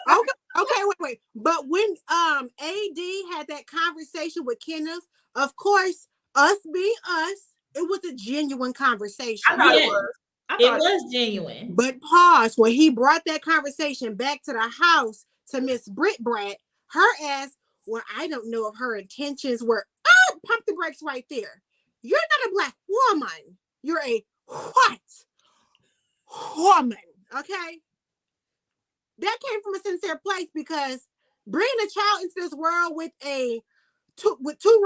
Okay, wait. But when AD had that conversation with Kenneth, of course, us being us, it was a genuine conversation. I thought it was genuine. But pause, when he brought that conversation back to the house to Miss Brat, her ass, well, I don't know if her intentions were, pump the brakes right there. You're not a black woman. You're a white woman, okay? That came from a sincere place because bringing a child into this world with two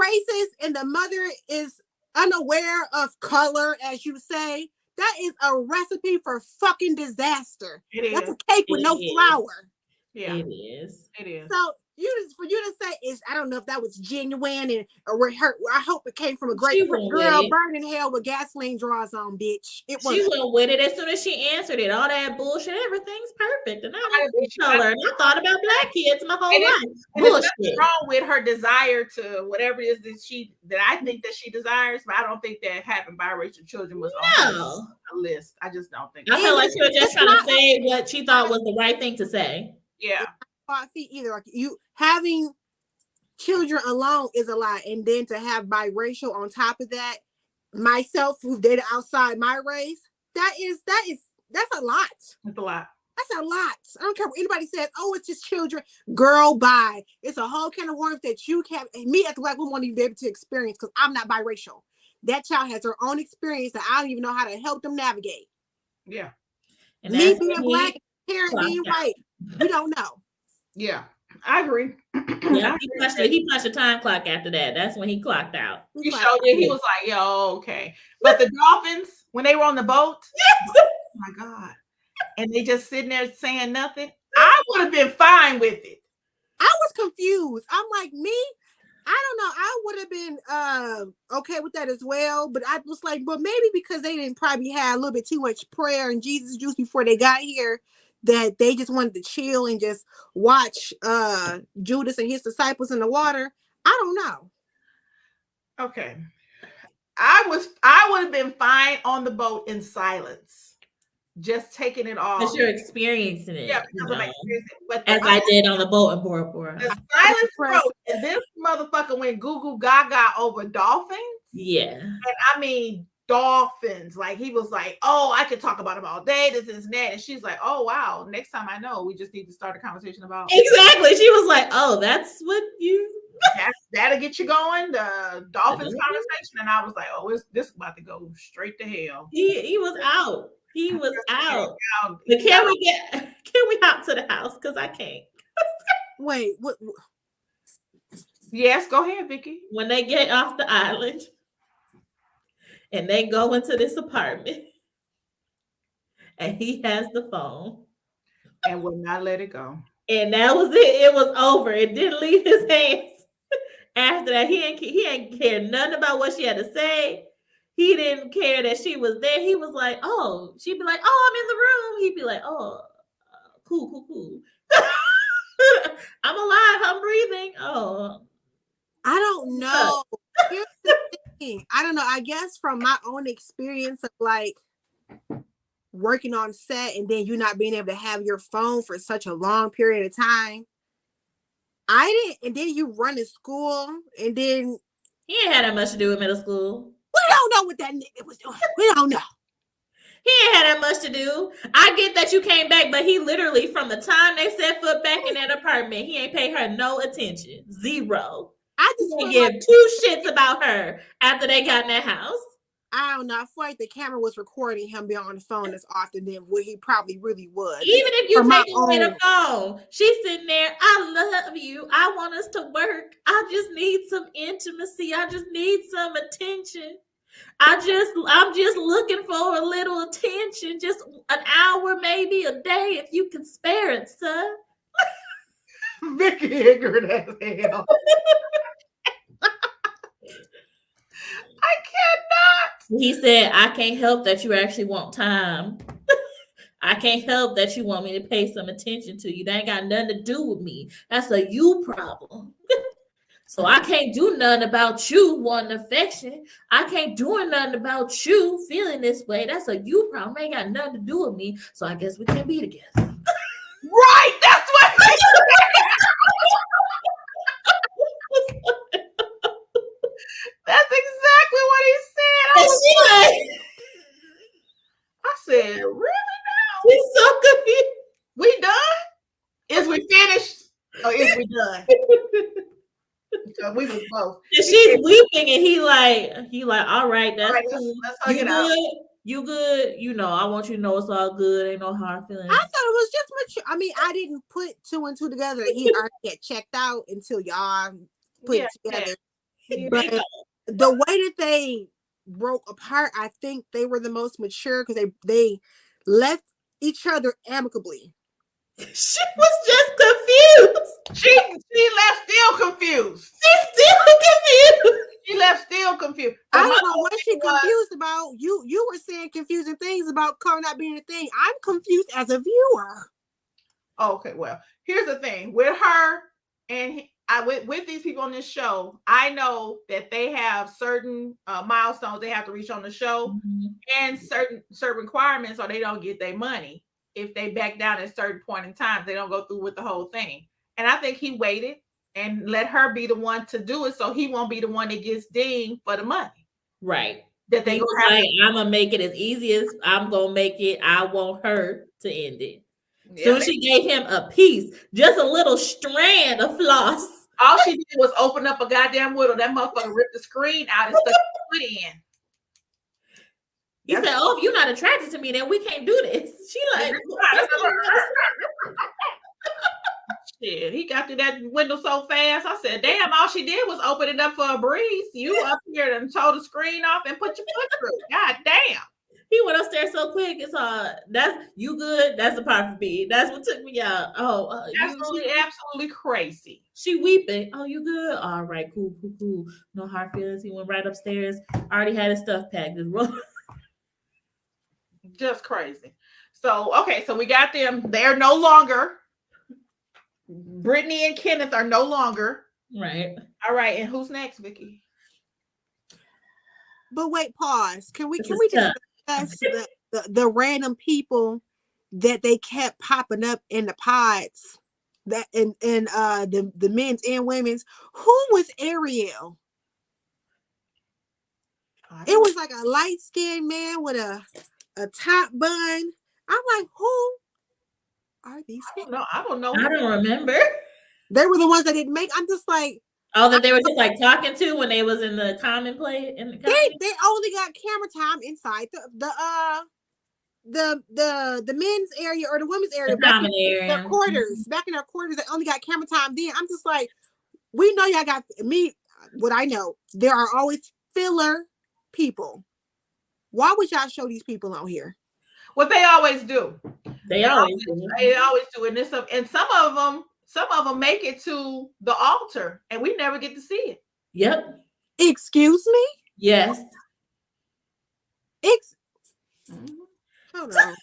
races and the mother is unaware of color, as you say, that is a recipe for fucking disaster. That's a cake with no flour. Yeah, it is. It is. So for you to say is, I don't know if that was genuine and or hurt. I hope it came from a great She went with girl it. burning hell with gasoline draws on, bitch. It was. She went with it as soon as she answered it. All that bullshit, everything's perfect. And I I didn't tell her. And I thought about black kids my whole And it's, life. and it's nothing Bullshit. wrong with her desire to whatever it is that I think that she desires, but I don't think that having biracial children was on No. her list. I just don't think. I felt like she was just It's trying to not- say what she thought was the right thing to say. Yeah, Coffee either. Like you having children alone is a lot, and then to have biracial on top of that, myself who've dated outside my race, that's a lot. it's a lot. That's a lot. I don't care what anybody says. Oh, it's just children. Girl, bye. It's a whole can of worms that you can't. Me as a black woman won't even be able to experience because I'm not biracial. That child has her own experience that I don't even know how to help them navigate. Yeah, And Me that's being when black, he parent being clocked out. white, we don't know. yeah, I agree. Yeah, he punched the time clock after that. That's when he clocked out. He showed it. He was like, "Yo, okay." But the dolphins, when they were on the boat, oh my god, and they just sitting there saying nothing, I would have been fine with it. I was confused. I'm like, me, I don't know. I would have been okay with that as well. But I was like, but maybe because they didn't probably have a little bit too much prayer and Jesus juice before they got here, that they just wanted to chill and just watch Judas and his disciples in the water. I don't know. Okay, I would have been fine on the boat in silence, just taking it all. Because you're experiencing it. Yeah, you because of my know, experience. But as I did on the boat in Bora Bora. the silence broke, and this motherfucker went goo goo gaga over dolphins. Yeah. And I mean dolphins. Like he was like, "Oh, I could talk about them all day. This and that." And she's like, "Oh wow, next time I know, we just need to start a conversation about Exactly. She was like, "Oh, that's what you." that'll get you going." The dolphins conversation, and I was like, "Oh, this about to go straight to hell." He was out. He was out. Out. But can we hop to the house? Because I can't. Wait, what? Yes, go ahead, Vicky. When they get off the island and they go into this apartment and he has the phone. And will not let it go. And that was it. It was over. It didn't leave his hands. After that, he ain't care nothing about what she had to say. He didn't care that she was there. He was like, "Oh," she'd be like, "Oh, I'm in the room." He'd be like, "Oh, cool. I'm alive. I'm breathing." Oh, I don't know. Here's the thing. I don't know. I guess from my own experience of like working on set and then you not being able to have your phone for such a long period of time. I didn't, and then you run to school, and then he ain't had that much to do with middle school. we don't know what that nigga was doing. We don't know. He ain't had that much to do. I get that you came back, but he literally, from the time they set foot back in that apartment, he ain't paid her no attention. Zero. I just He feel give like, two shits about her after they got in that house. I don't know. I feel like the camera was recording him being on the phone as often than what he probably really was. Even if you For my take away the own- phone, she's sitting there. "I love you. I want us to work. I just need some intimacy. I just need some attention. I'm just looking for a little attention, just an hour, maybe a day, if you can spare it, sir." Vicky ignorant as hell. I cannot. He said, "I can't help that you actually want time. I can't help that you want me to pay some attention to you. That ain't got nothing to do with me. That's a you problem. So I can't do nothing about you wanting affection. I can't do nothing about you feeling this way. That's a you problem. It ain't got nothing to do with me. So I guess we can't be together." Right, that's what. That's exactly what he said. And she like, I said, really now? she's so confused. We done? Is we finished? Or is we done? So we was both. And she's weeping, and he like, "All right, that's All right, cool. let's hug You it out. good? You good? You know, I want you to know it's all good. Ain't no hard feelings." I thought it was just mature. I mean, I didn't put two and two together. He already had checked out until y'all put it together. Yeah. But the way that they broke apart, I think they were the most mature because they left each other amicably. She was just confused. She left still confused. She's still confused. She left still confused. I But my don't know whole what thing she was- confused about. You were saying confusing things about car not being a thing. I'm confused as a viewer. Okay, well, here's the thing with her and with these people on this show. I know that they have certain milestones they have to reach on the show, and certain requirements, or they don't get their money. If they back down at a certain point in time, they don't go through with the whole thing. And I think he waited and let her be the one to do it, so he won't be the one that gets dinged for the money. Right. That they He go was like, I'm gonna make it as easy as I'm gonna make it. I want her to end it. So she gave him a piece, just a little strand of floss. All she did was open up a goddamn window. That motherfucker ripped the screen out and stuck the foot in. He said, "Oh, if you're not attracted to me, then we can't do this." She like, shit. He got through that window so fast. I said, "Damn!" All she did was open it up for a breeze. You up here and tore the screen off and put your foot through. God damn! He went upstairs so quick. It's that's you good. That's the part for me. That's what took me out. Oh, absolutely crazy. She weeping. Oh, you good? All right, cool. No hard feelings. He went right upstairs. Already had his stuff packed. Just crazy. So okay, so we got them. They're no longer. Brittany and Kenneth are no longer. Right. All right, and who's next, Vicky? But wait, pause. Can we discuss the random people that they kept popping up in the pods that in the men's and women's? Who was Ariel? It was like a light-skinned man with a top bun. I'm like, who are these people? I don't know. I don't remember. They were the ones that didn't make. I'm just like, oh, that they were just like talking to when they was in the common play. They only got camera time inside the men's area or the women's area. The common area. The quarters. Back in their quarters, they only got camera time then. I'm just like, we know y'all got me. What I know, there are always filler people. Why would y'all show these people on here? What they always do. They always do. And some of them make it to the altar, and we never get to see it. Yep. Excuse me? Yes. Hold on.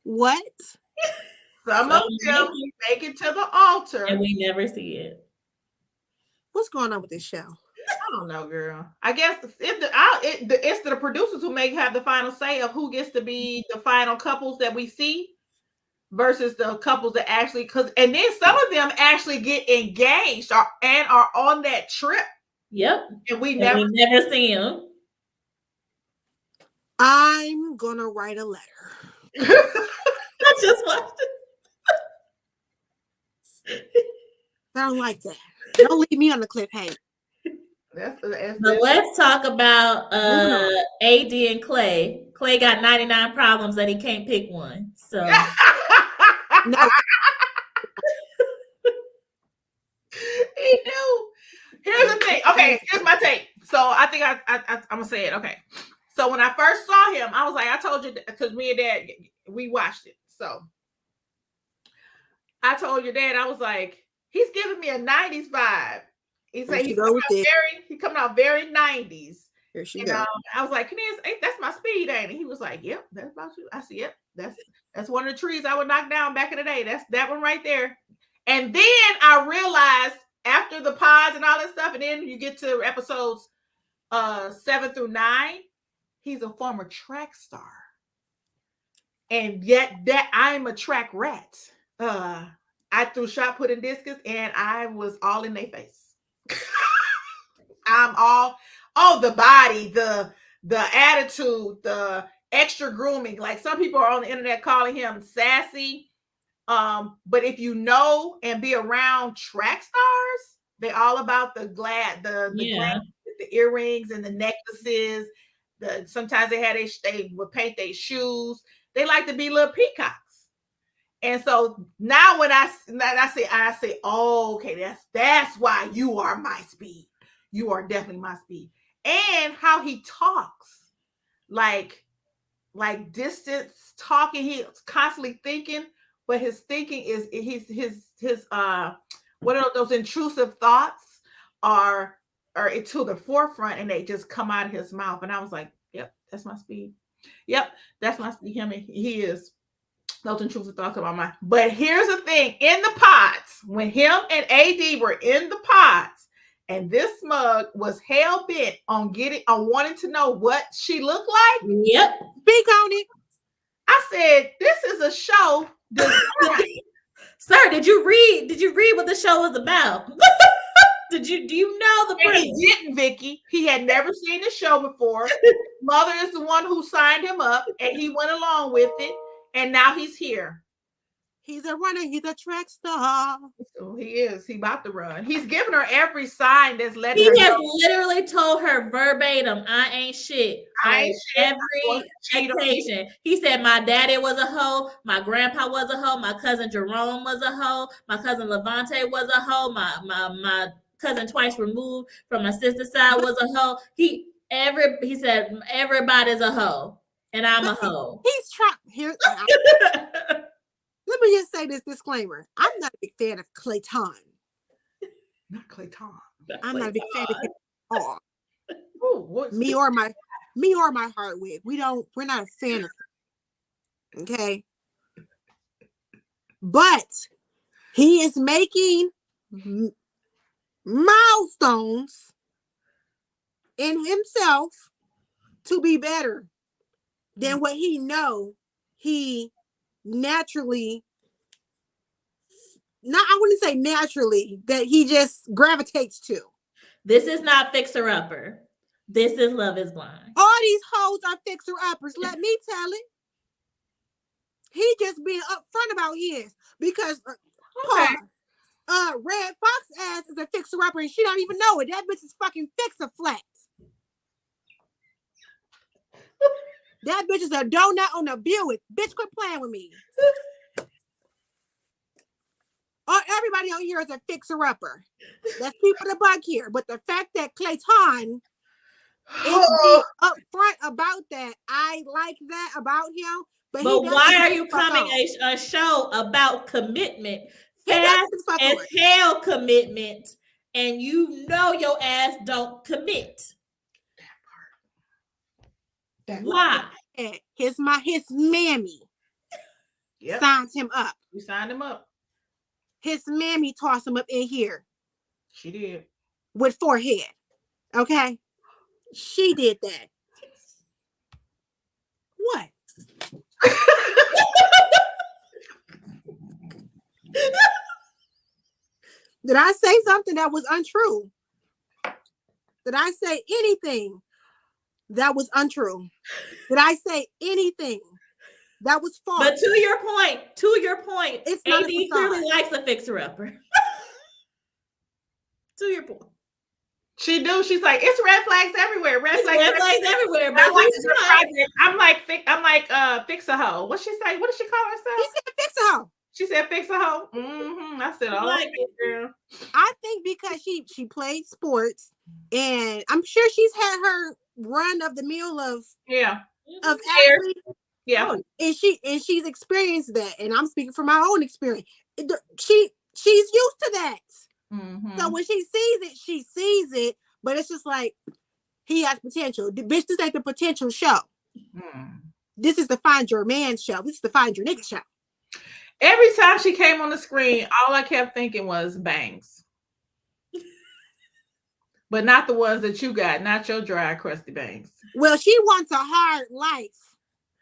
What? Some of them make it to the altar, and we never see it. What's going on with this show? I don't know, girl. I guess it's the producers who have the final say of who gets to be the final couples that we see versus the couples that actually, and then some of them actually get engaged and are on that trip. Yep. And we never see them. I'm gonna write a letter. I just watched it. I don't like that. Don't leave me on the cliffhanger. But let's talk about AD and Clay. Clay got 99 problems that he can't pick one. So no. He knew. Here's the thing. Okay, here's my take. So I think I'm gonna say it. Okay. So when I first saw him, I was like, I told you, because me and Dad, we watched it. So I told your dad, I was like, he's giving me a 90s vibe. He said he's coming out very 90s. Here she goes. I was like, that's my speed, ain't it? He was like, yep, that's about you. I said, yep, that's one of the trees I would knock down back in the day. That's that one right there. And then I realized after the pods and all that stuff, and then you get to episodes 7 through 9, he's a former track star. And yet that I'm a track rat. I threw shot put in discus and I was all in their face. I'm all the body, the attitude, the extra grooming. Like some people are on the internet calling him sassy. But if you know and be around track stars, they're all about the glad, the earrings and the necklaces. Sometimes they would paint their shoes. They like to be little peacocks. And so now when I say, oh, okay, that's why you are my speed. You are definitely my speed. And how he talks. like distance talking. He's constantly thinking, but his thinking is his what are those intrusive thoughts are to the forefront, and they just come out of his mouth. And I was like, yep, that's my speed. Yep, that's my speed. Him, he is those intrusive thoughts of my mind. But here's the thing: in the pods, when him and AD were in the pods, and this mug was hell bent on wanting to know what she looked like. Yep. Speak on it. I said, this is a show designed. Sir, did you read what the show was about? Do you know the premise? He didn't, Vicky. He had never seen the show before. Mother is the one who signed him up, and he went along with it, and now he's here. He's a runner. He's a track star. So he is. He about to run. He's giving her every sign that's letting He her has know. literally told her verbatim, "I ain't shit." I ain't shit. Every occasion. He said, "My daddy was a hoe. My grandpa was a hoe. My cousin Jerome was a hoe. My cousin Levante was a hoe. My cousin twice removed from my sister's side was a hoe." He said, "Everybody's a hoe, and I'm a hoe." He's trying here. Let me just say this disclaimer. I'm not a big fan of Clayton. Not Clayton. I'm not a big fan of him at all. Ooh, Me or my Hardwick. We're not a fan of him. Okay. But he is making milestones in himself to be better than what he naturally, I wouldn't say naturally, that he just gravitates to. This is not Fixer Upper. This is Love is Blind. All these hoes are fixer uppers. Let me tell it. He just being upfront about his because okay. Red Fox ass is a fixer upper and she don't even know it. That bitch is fucking fixer flat. That bitch is a donut on a Buick. Bitch, quit playing with me. Everybody on here is a fixer-upper. Let's keep it a buck here. But the fact that Clayton is upfront about that, I like that about him. But why are you coming a show about commitment? Fast as hell commitment. And you know your ass don't commit. Why? His mammy signed him up. We signed him up. His mammy tossed him up in here. She did. With forehead. Okay? She did that. What? Did I say something that was untrue? Did I say anything that was untrue? Did I say anything that was false? But to your point, it's not AD clearly likes a fixer-upper. To your point. She do. She's like, it's red flags everywhere. Red flags everywhere. But I'm like, fix a hoe. What she say? What did she call herself? She said fix a hoe. She said fix a hoe. Mm-hmm. I said, oh, like girl. I think because she played sports, and I'm sure she's had her run of the mill of athletes. Yeah. And she's experienced that. And I'm speaking from my own experience. She's used to that. Mm-hmm. So when she sees it, but it's just like, he has potential. Bitch, this ain't the potential show. This is the Find Your Man show. This is the Find Your Nigga show. Every time she came on the screen, all I kept thinking was bangs. But not the ones that you got, not your dry, crusty bangs. Well, she wants a hard life.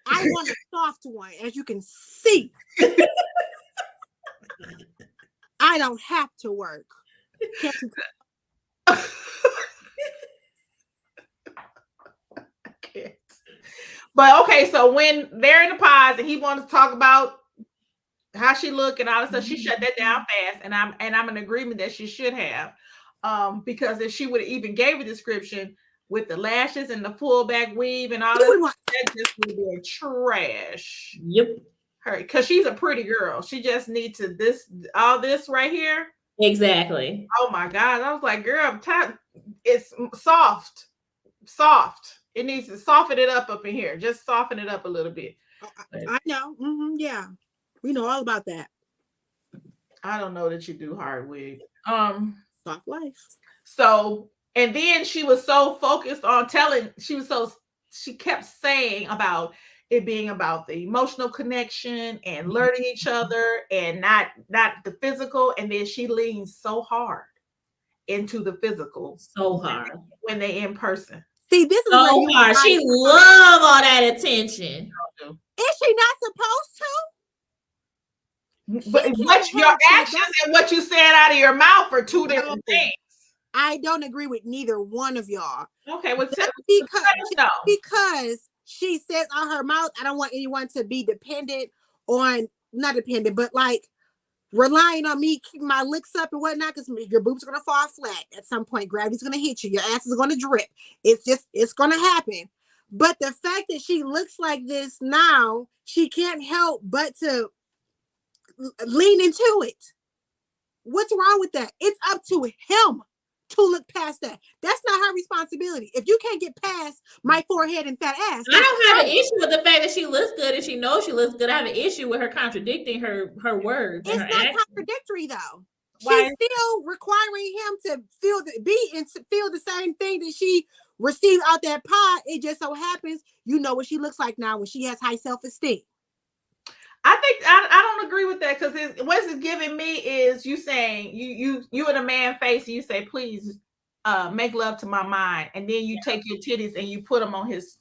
I want a soft one, as you can see. I don't have to work. Can't you I can't. But okay, so when they're in the pods and he wants to talk about how she look and all that stuff, she shut that down fast, and I'm in agreement that she should have, because if she would have even gave a description with the lashes and the full back weave and all that just would be trash. Yep. Her, because she's a pretty girl. She just needs to all this right here. Exactly. Oh my God. I was like, girl, it's soft. It needs to soften it up in here. Just soften it up a little bit. Oh, But I know. Yeah, we know all about that. I don't know that you do hard wig. Soft life. So, and then she was so focused on telling, she kept saying about it being about the emotional connection and learning each other and not the physical. And then she leans so hard into the physical So hard. when they in person. See, this is where So you hard. She love all that attention. is she not supposed to? But your actions and what you said out of your mouth are two different things. I don't agree with neither one of y'all. Okay, well, because she says out her mouth, I don't want anyone to be dependent on, not dependent, but like relying on me keeping my licks up and whatnot, because your boobs are gonna fall flat at some point. Gravity's gonna hit you. Your ass is gonna drip. It's gonna happen. But the fact that she looks like this now, she can't help but to lean into it. What's wrong with that? It's up to him to look past that. That's not her responsibility. If you can't get past my forehead and fat ass, I don't have an issue with the fact that she looks good and she knows she looks good. I have an issue with her contradicting her words. It's not actions. Contradictory though. She's still requiring him to feel the same thing that she received out that pot. It just so happens you know what she looks like now when she has high self-esteem. I think I don't agree with that, because what it's giving me is you saying you in a man face and you say, please make love to my mind, and then you take your titties and you put them on his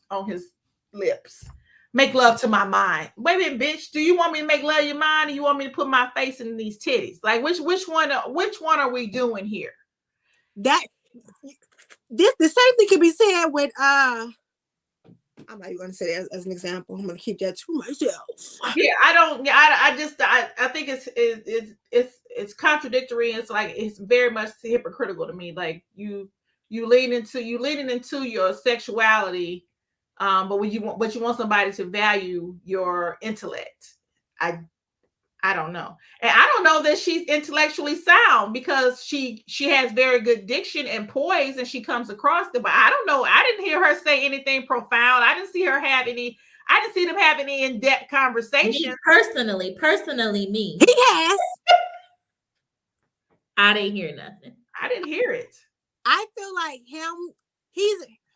lips. Make love to my mind. Wait a minute, bitch. Do you want me to make love to your mind, or you want me to put my face in these titties? Like which one are we doing here? The same thing can be said with I'm not even going to say that as an example. I'm going to keep that to myself. Yeah, I think it's contradictory. It's like it's very much hypocritical to me. Like you leaning into your sexuality, but you want somebody to value your intellect. I don't know. And I don't know that she's intellectually sound, because she has very good diction and poise, and she comes across it. But I don't know. I didn't hear her say anything profound. I didn't see them have any in-depth conversations. Personally, me. He has. I didn't hear nothing. I didn't hear it. I feel like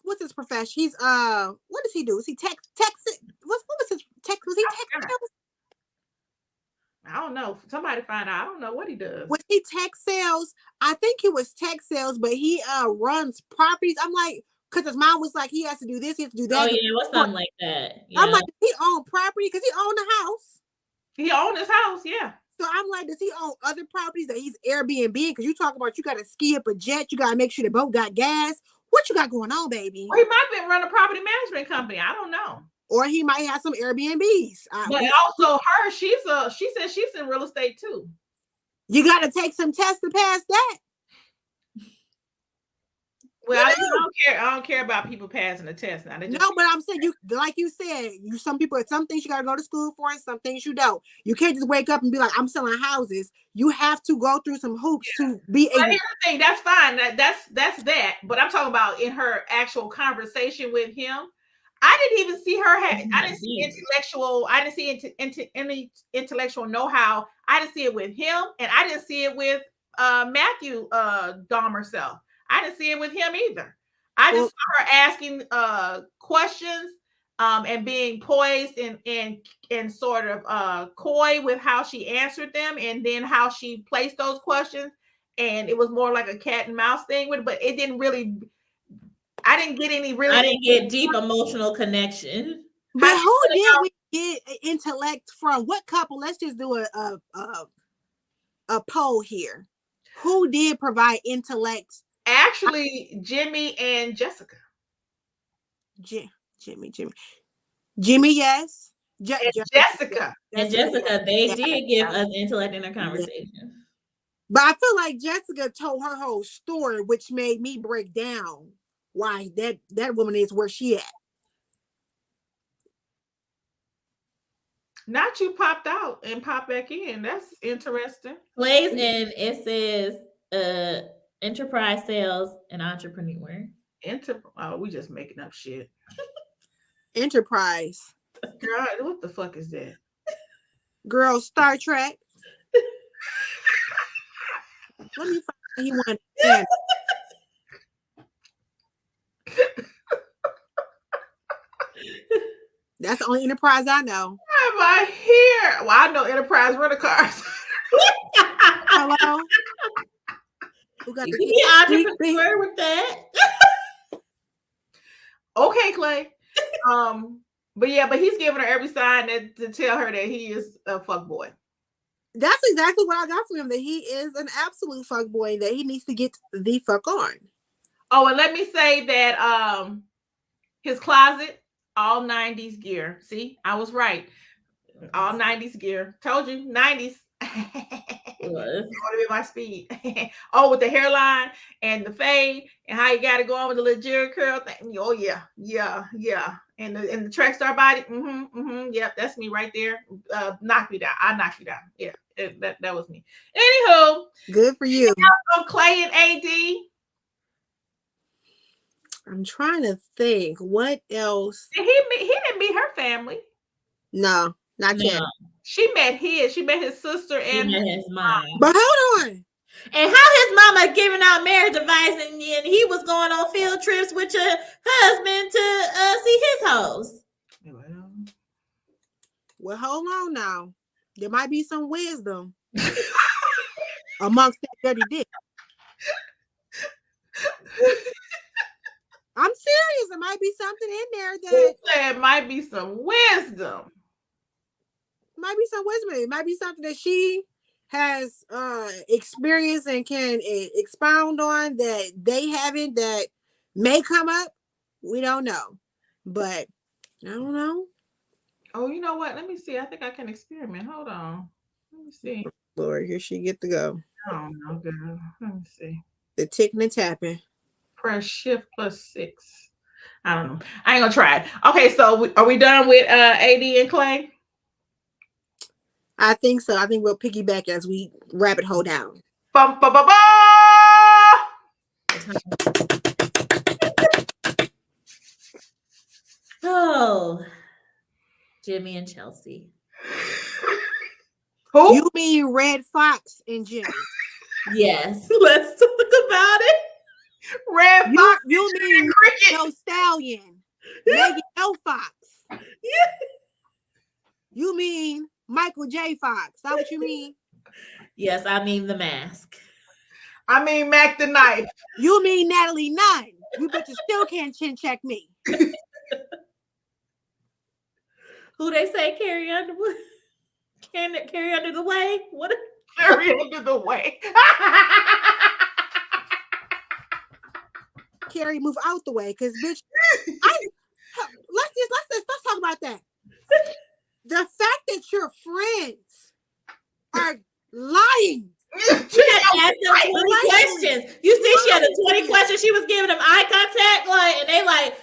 what's his profession? He's what does he do? Is he tech? What was his tech? Was he tech? I don't know. Somebody find out. I don't know what he does. Was he tech sales? I think he was tech sales, but he runs properties. I'm like, because his mom was like, he has to do this, he has to do that. Oh yeah, what's something like that? Yeah. I'm like, does he own property? Because he owned a house. He owned his house, yeah. So I'm like, does he own other properties that he's Airbnb? Because you talk about you got to ski up a jet, you got to make sure the boat got gas. What you got going on, baby? Well, he might be running a property management company. I don't know. Or he might have some Airbnbs. But also her, she said she's in real estate too. You got to take some tests to pass that. Well, I don't care about people passing the test now. No, but I'm saying like you said, some things you got to go to school for, and some things you don't. You can't just wake up and be like, I'm selling houses. You have to go through some hoops to be able. Here's the thing. That's fine. That's that. But I'm talking about in her actual conversation with him. I didn't even see her have. I didn't see intellectual. I didn't see any intellectual know-how. I didn't see it with him, and I didn't see it with Matthew Dahmer self. I didn't see it with him either. I just saw her asking questions and being poised and sort of coy with how she answered them, and then how she placed those questions. And it was more like a cat and mouse thing with it, but it didn't really. I didn't get deep emotional connection. But who did we get intellect from? What couple? Let's just do a poll here. Who did provide intellect? Actually, Jimmy and Jessica. Jimmy, yes. Jessica. And Jessica, they did give us intellect in their conversation. But I feel like Jessica told her whole story, which made me break down why that woman is where she at. Not you popped out and popped back in. That's interesting. Plays in, it says enterprise sales and entrepreneur. We just making up shit. Enterprise. God, what the fuck is that? Girl, Star Trek. Let me find he wanted. That's the only Enterprise I know. Am I here? Well, I know Enterprise rent a cars. Hello. Who got You the can be entrepreneur with that. Okay, Clay. But he's giving her every sign to tell her that he is a fuck boy. That's exactly what I got from him. That he is an absolute fuck boy. That he needs to get the fuck on. Oh, and let me say that his closet, all 90s gear. See, I was right. All 90s gear. Told you, 90s. Want to be my speed. Oh, with the hairline and the fade and how you got to go on with the little Jerry curl thing. Oh yeah. And the track star body. Yep, that's me right there. Knock me down. I knock you down. Yeah, that was me. Anywho, good for you. Clay and AD. I'm trying to think what else. He didn't meet her family. No, not yet. She met his sister and his mom. But hold on. And how his mama giving out marriage advice and he was going on field trips with your husband to see his hoes. Well, hold on now. There might be some wisdom amongst that dirty dick. I'm serious. There might be something in there that there might be some wisdom. It might be something that she has experienced and can expound on that they haven't, that may come up. We don't know. But I don't know. Oh, you know what? Let me see. I think I can experiment. Hold on. Let me see. Lord, here she get to go. I don't know, girl. Let me see. The ticking and tapping. Press shift +6. I don't know. I ain't gonna try it. Okay, so are we done with AD and Clay? I think so. I think we'll piggyback as we rabbit hole down. Bum, ba, ba, ba! Oh, Jimmy and Chelsea. Who? You mean Red Fox and Jimmy? Yes. Let's talk about it. Red Fox. You mean No Stallion? Megan No Fox. Yeah. You mean Michael J. Fox? That what you mean? Yes, I mean the mask. I mean Mac the Knife. You mean Natalie Nunn? You bitches still can't chin check me. Who they say carry under the way? What? Carry under the way. Carrie, move out the way, cause bitch. Let's talk about that. The fact that your friends are lying. She had asked them 20 questions. You see, she had the 20 questions. She was giving them eye contact, like, and they like,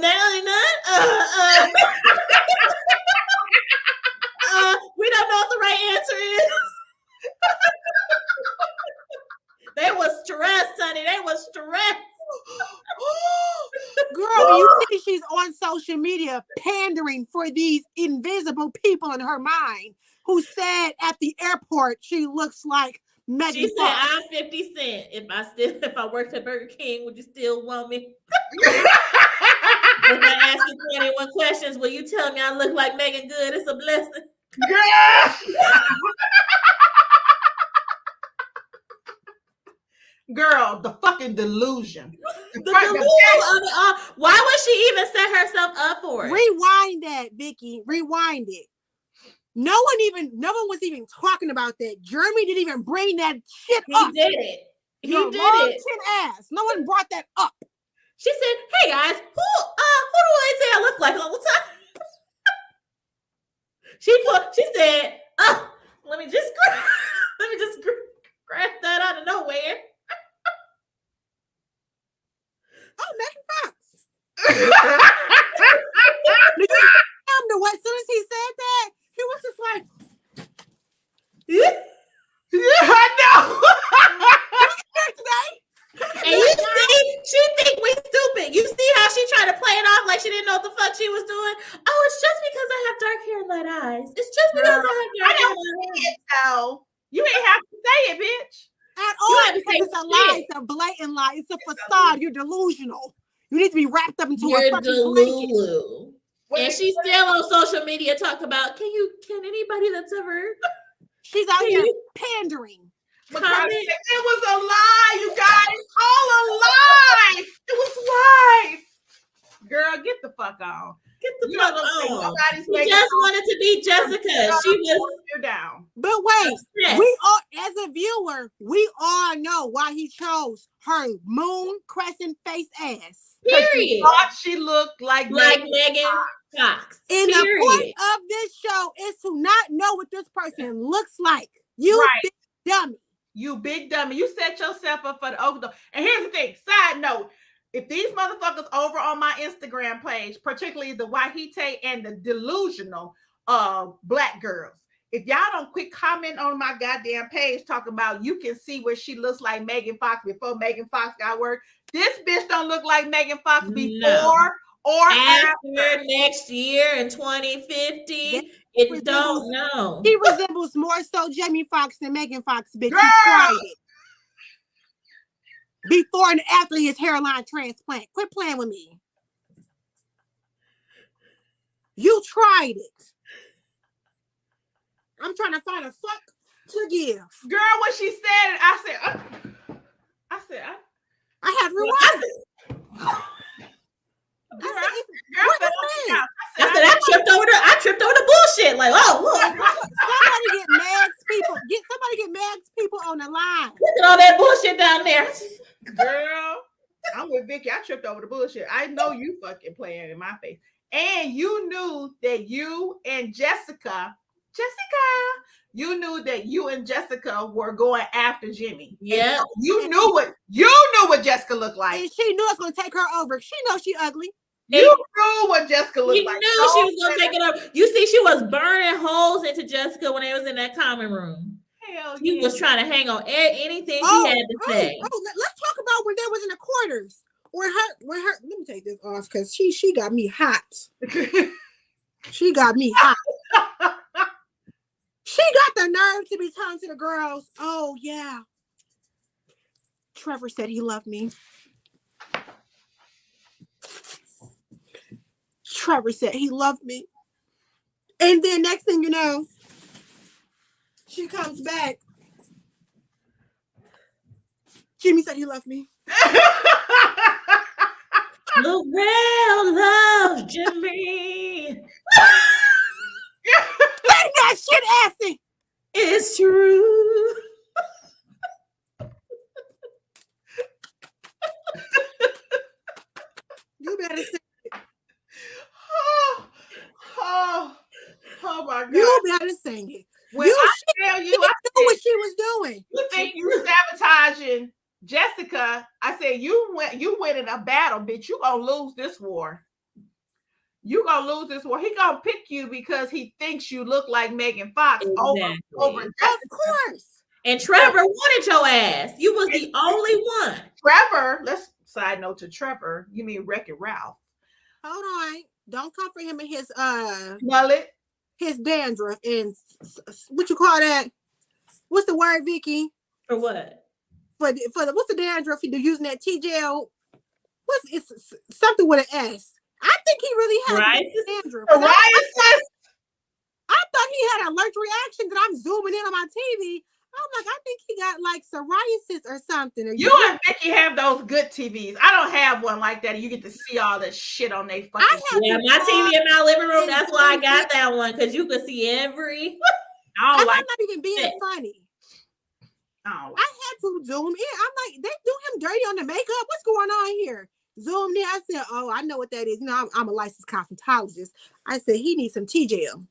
Natalie Nunn, we don't know what the right answer is. They was stressed, honey. They was stressed. Girl, you see she's on social media pandering for these invisible people in her mind who said at the airport she looks like Megan She said, Fox. I'm 50 Cent. If I worked at Burger King, would you still want me? If I ask you 21 questions, will you tell me I look like Megan Good? It's a blessing. Girl, the fucking delusion. The delusion of it all. Why would she even set herself up for it? Rewind that, Vicky. Rewind it. No one was even talking about that. Jeremy didn't even bring that shit up. He did it. He Your did long it. chin ass. No one brought that up. She said, "Hey guys, who do they say I look like all the time?" She said, "Oh, let me just grab that out of nowhere." Oh, Megan Fox. As soon as he said that, he was just like, yeah, I know. And you see, because it's a lie. It's a blatant lie. It's a facade. You're delusional. You need to be wrapped up into a fucking blanket. Delulu. And she's still on social media talking about, can anybody that's ever she's out here pandering. It was a lie, you guys. All a lie. It was lies. Girl, get the fuck on. Get the fuck on. She just wanted to be Jessica. She was down. But wait, we all, as a viewer, we all know why he chose her moon crescent face ass. Period. Thought she looked like Megan Fox. And the point of this show is to not know what this person looks like. You big dummy. You big dummy. You set yourself up for the overdose. And here's the thing, side note, if these motherfuckers over on my Instagram page, particularly the Wahite and the delusional black girls, if y'all don't quit comment on my goddamn page talking about you can see where she looks like Megan Fox before Megan Fox got work, this bitch don't look like Megan Fox before or after next year in 2050. It don't know. He resembles more so Jamie Foxx than Megan Fox, bitch. You tried it. Before and after his hairline transplant. Quit playing with me. You tried it. I'm trying to find a fuck to give. Girl, when she said it, I have rewind. I tripped over the bullshit. Like, somebody get mad people on the line. Look at all that bullshit down there. Girl, I'm with Vicky. I tripped over the bullshit. I know you fucking playing in my face. And you knew that you and Jessica, you knew that you and Jessica were going after Jimmy. Yeah. You knew what Jessica looked like. And she knew it was gonna take her over. She knows she ugly. You knew what Jessica looked like. You knew she was gonna take it over. You see, she was burning holes into Jessica when they was in that common room. Hell she was trying to hang on anything she had to say. Let's talk about when they was in the quarters. When her let me take this off because she got me hot. She got me hot. She got the nerve to be telling to the girls, oh yeah. Trevor said he loved me. Trevor said he loved me. And then next thing you know, she comes back. Jimmy said he loved me. Lorel loves Jimmy. Let that shit assy. It's true. You better say it. Oh my God. You better sing it. When I tell you, I knew what she was doing. You think you were sabotaging Jessica? I said you went in a battle, bitch. You gonna lose this war. You gonna lose this war. He gonna pick you because he thinks you look like Megan Fox over Jessica. Of course. And Trevor wanted your ass. You was the only one. Trevor, let's side note to Trevor. You mean Wreck-It Ralph? Hold on. Don't come for him and his mullet. His dandruff and what you call that? What's the word, Vicky? For what? For the what's the dandruff? He using that T-gel. It's something with an S. I think he really had dandruff. I thought he had an allergic reaction because I'm zooming in on my TV. I'm like, I think he got like psoriasis or something. You and Becky have those good TVs. I don't have one like that. You get to see all that shit on their fucking. My TV in my living room. That's why I got that one because you could see every. I'm not even being funny. I had to zoom in. I'm like, they do him dirty on the makeup. What's going on here? Zoomed in. I said, oh, I know what that is. You know, I'm a licensed cosmetologist. I said he needs some T-gel.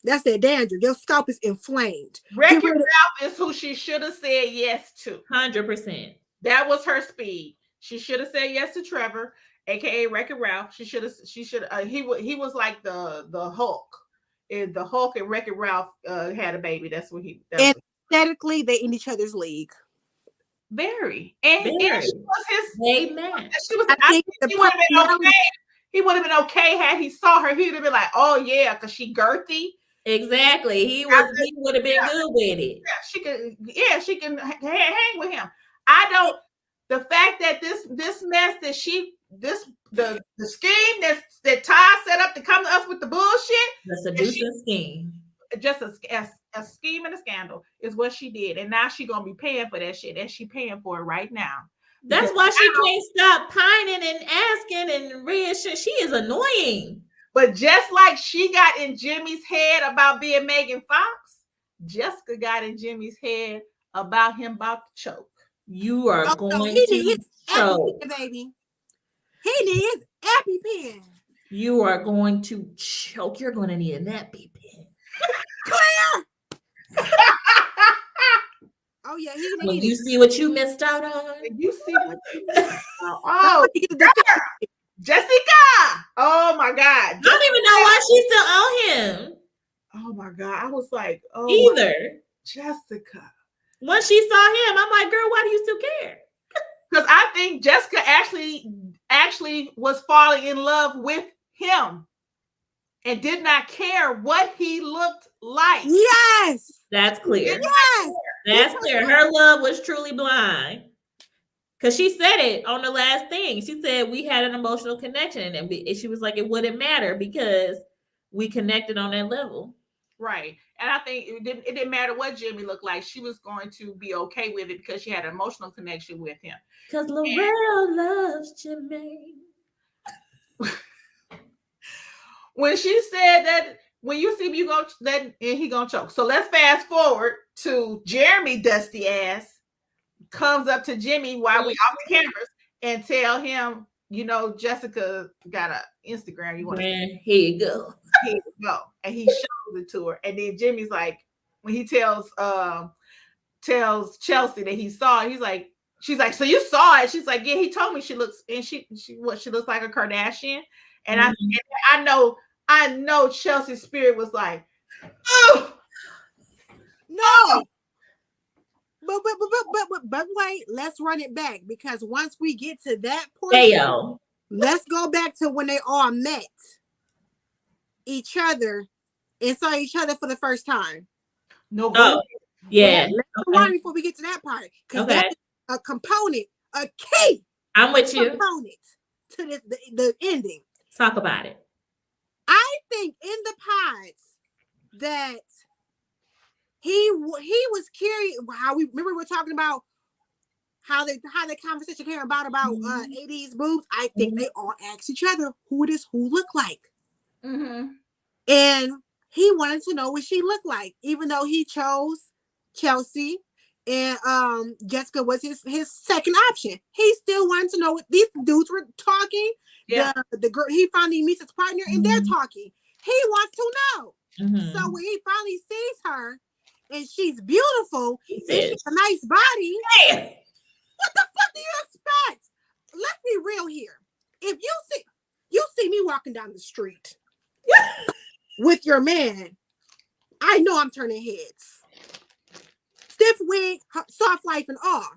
That's that dandruff. Your scalp is inflamed. Wreck-It Ralph is who she should have said yes to. 100%. That was her speed. She should have said yes to Trevor, aka Wreck-It Ralph. He was like the Hulk. And the Hulk and Wreck-It Ralph had a baby. That's what he. And aesthetically, they in each other's league. Very. And she was his. Amen. She was. I think he would have been okay. He would have been okay had he saw her. He would have been like, oh yeah, because she girthy. Exactly. He would have been good with it. Yeah, she can hang with him. I don't. The fact that this mess that the scheme that Ty set up to come to us with the bullshit, The seducing scheme. just a scheme and a scandal is what she did, and now she gonna be paying for that shit, and she paying for it right now. That's why she can't stop pining and asking and reassuring. She is annoying. But just like she got in Jimmy's head about being Megan Fox, Jessica got in Jimmy's head about him about to choke. You are going he to needs choke, EpiPen, baby. He needs EpiPen. You are going to choke. You're going to need an EpiPen. Clear. Oh yeah, he When needs. you see what you missed out on. When you see what you missed out on. Oh, Jessica! Oh my God! I don't even know why she's still on him. Oh my God! I was like, oh, either Jessica. Once she saw him, I'm like, girl, why do you still care? Because I think Jessica actually was falling in love with him and did not care what he looked like. Yes, that's clear. Yes, that's clear. Her love was truly blind. Because she said it on the last thing. She said we had an emotional connection, and she was like, it wouldn't matter because we connected on that level. Right. And I think it didn't matter what Jimmy looked like. She was going to be okay with it because she had an emotional connection with him. Because Laurel loves Jimmy. When she said that, when you see me, you go that and he gonna choke. So let's fast forward to Jeremy dusty ass comes up to Jimmy while we off the cameras and tell him, you know, Jessica got an Instagram. You want here you go. Here you go. And he shows it to her. And then Jimmy's like, when he tells Chelsea that he saw it, he's like, she's like, so you saw it? She's like, yeah, he told me she looks, and she looks like a Kardashian. And I know Chelsea's spirit was like, oh no. But wait, let's run it back, because once we get to that point, let's go back to when they all met each other and saw each other for the first time. No, yeah. Let's run before we get to that part, because that's a component, a key. I'm with you. Component to this, the ending. Talk about it. I think in the pods that he was curious. How we were talking about how the conversation came about AD's boobs. I think they all asked each other who does who look like, and he wanted to know what she looked like, even though he chose Chelsea and Jessica was his second option. He still wanted to know what these dudes were talking. Yeah. The girl, he finally meets his partner and they're talking. He wants to know. So when he finally sees her and she's beautiful, and she's a nice body, what the fuck do you expect? Let's be real here. If you see me walking down the street with your man, I know I'm turning heads. Stiff wig, soft life, and all.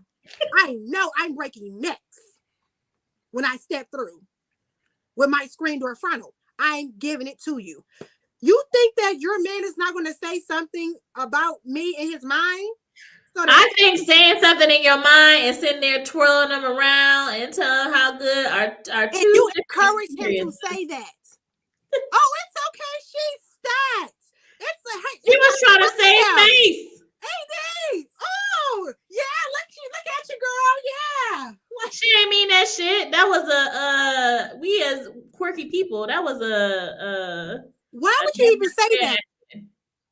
I know I'm breaking necks when I step through with my screen door frontal. I'm giving it to you. You think that your man is not going to say something about me in his mind? So I think saying something in your mind and sitting there twirling them around and telling how good are two. You encourage him to say that. Oh, it's okay. She's stacked. He was trying to save face. AD. Oh, yeah. Look at you, girl. Yeah. She ain't mean that shit. That was we as quirky people. That was why would you even say that?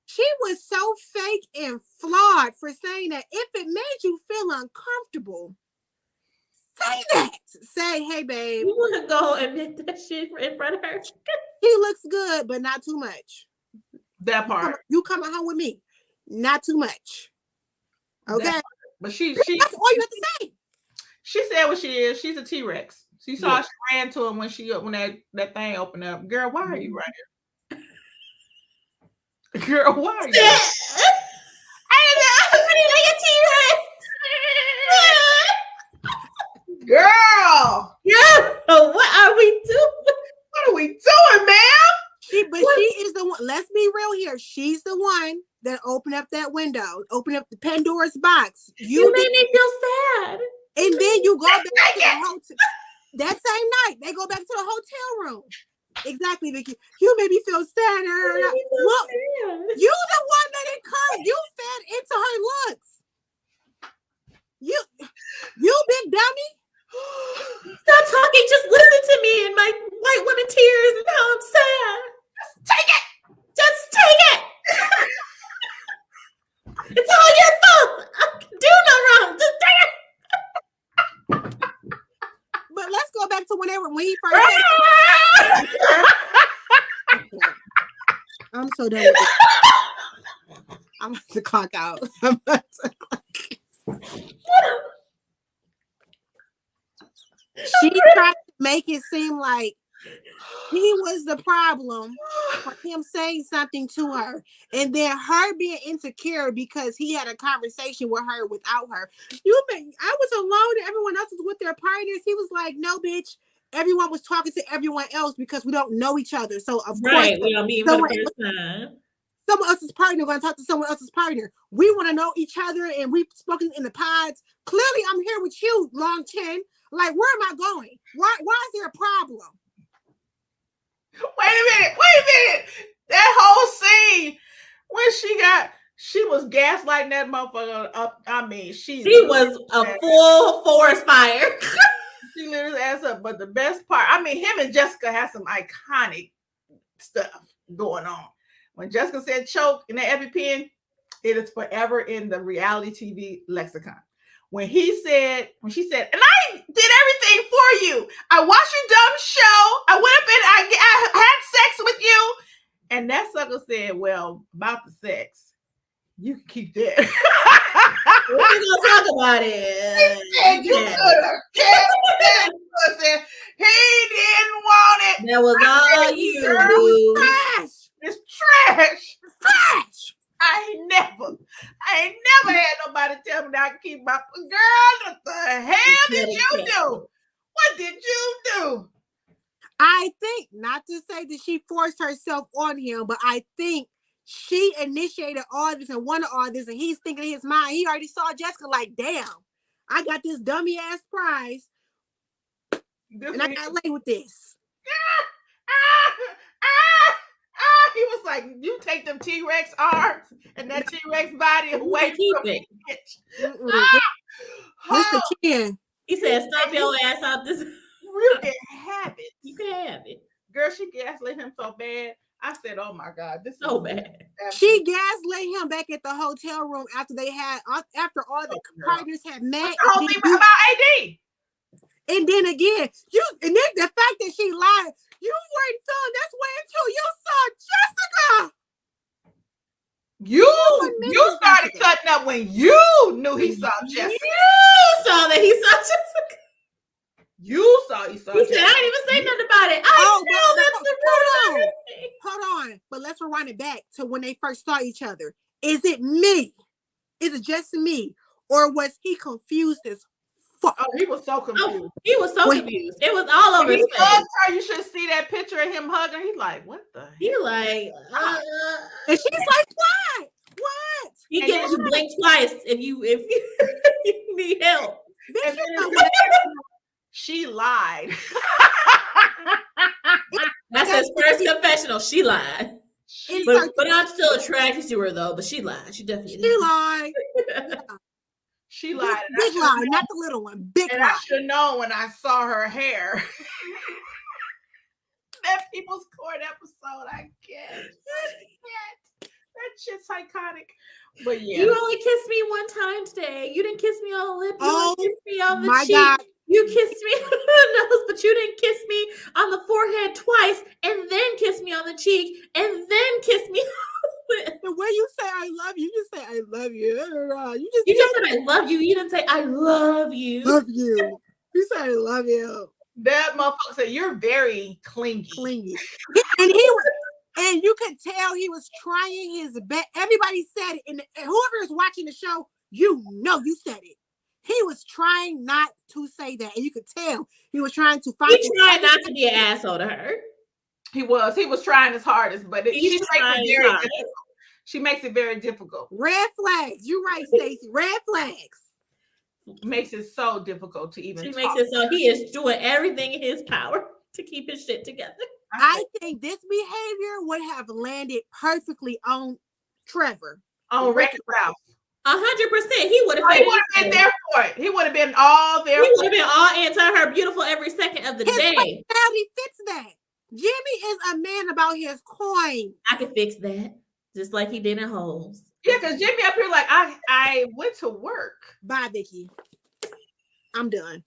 She was so fake and flawed for saying that. If it made you feel uncomfortable, say that. Say, hey, babe. You want to go admit that shit in front of her? He looks good, but not too much. That part. You coming home with me. Not too much. Okay. But that's all you have to say. She said what she is. She's a T-Rex. She saw she ran to him when that thing opened up. Girl, why are you right here? Girl, why are you? Girl. Yeah. What are we doing? What are we doing, ma'am? She is the one. Let's be real here. She's the one that open up that window, open up the Pandora's box. You made me feel sad. And then you go back to the hotel. That same night, they go back to the hotel room. Exactly, Vicky. You made me feel sad. Look, you the one that encouraged. You fed into her looks. You big dummy. Stop talking. Just listen to me and my white woman tears and how I'm sad. Just take it. Just take it. It's all your fault. I can do no wrong. Just take it. But let's go back to when he first said, I'm so done with it. I'm about to clock out. She tried to make it seem like he was the problem for him saying something to her, and then her being insecure because he had a conversation with her without her. I was alone and everyone else was with their partners. He was like, no, bitch. Everyone was talking to everyone else because we don't know each other. So of course, we don't meet for the first time. Someone else's partner going to talk to someone else's partner. We want to know each other, and we've spoken in the pods. Clearly, I'm here with you, Long Chin. Like, where am I going? Why is there a problem? Wait a minute. That whole scene when she was gaslighting that motherfucker up. I mean, she was a full forest fire. She lit his ass up. But the best part, I mean, him and Jessica have some iconic stuff going on. When Jessica said choke in that EpiPen, it is forever in the reality TV lexicon. When she said, and I did everything for you. I watched your dumb show. I went up and I had sex with you. And that sucker said, well, about the sex, you can keep that. We're gonna talk about it. And you could have kept that pussy. He didn't want it. That was all you. Trash. It's trash. Trash. I ain't never had nobody tell me that I can keep my girl. What the hell did you do? What did you do? I think, not to say that she forced herself on him, but I think she initiated all this and wanted all this, and he's thinking in his mind, he already saw Jessica like, damn, I got this dummy ass prize, and I gotta lay with this. He was like, you take them T-Rex arms and that T-Rex body away from me. Mr. Chin. He said, stop your ass out this. You can have it. You can have it. Girl, she gaslit him so bad. I said, oh my God, this is so bad. She gaslit him back at the hotel room after all the partners had met. The whole thing about AD. And then again, the fact that she lied, you weren't feeling this way until you saw Jessica. You started cutting up when you knew he saw Jessica. You saw that he saw Jessica. You saw he saw Jessica. Said, I didn't even say nothing about it. I know that's the root. Hold on. But let's rewind it back to when they first saw each other. Is it me? Is it just me? Or was he confused as fuck? Oh, he was so confused. He was so confused. It was all over his face. You should see that picture of him hugging. He's like, what the hell? He like, and she's like, what? He gets you blink twice if you need help. She lied. That's his first confessional. She lied. But I'm still attracted to her though. But she lied. She definitely lied. She lied. Big lie, not the little one. Big lie. I should have known when I saw her hair. That People's Court episode, I can't. That shit's iconic. But yeah. You only kissed me one time today. You didn't kiss me on the lip. You only kissed me on the my cheek. God. You kissed me on the nose, but you didn't kiss me on the forehead twice, and then kiss me on the cheek, and then kiss me on the way you say I love you, you say I love you. You just said I love you. You didn't say I love you. Love you. You said I love you. That motherfucker said you're very clingy. And you could tell he was trying his best. Everybody said it, and whoever is watching the show, you said it. He was trying not to say that, and you could tell he was trying to find. He tried not to be an asshole to her. He was trying his hardest, but she She makes it very difficult. Red flags. You're right, Stacey. Red flags. Makes it so difficult to even She talk. makes it so he is doing everything in his power to keep his shit together. I think this behavior would have landed perfectly on Trevor. On Wreck-It Ralph. 100%. He would have been there for it. He would have been all there. He would have been all into her beautiful every second of the His day. personality fits that. Jimmy is a man about his coin. I can fix that. Just like he did in Holes. Yeah, because Jimmy up here like, I went to work. Bye, Vicky. I'm done.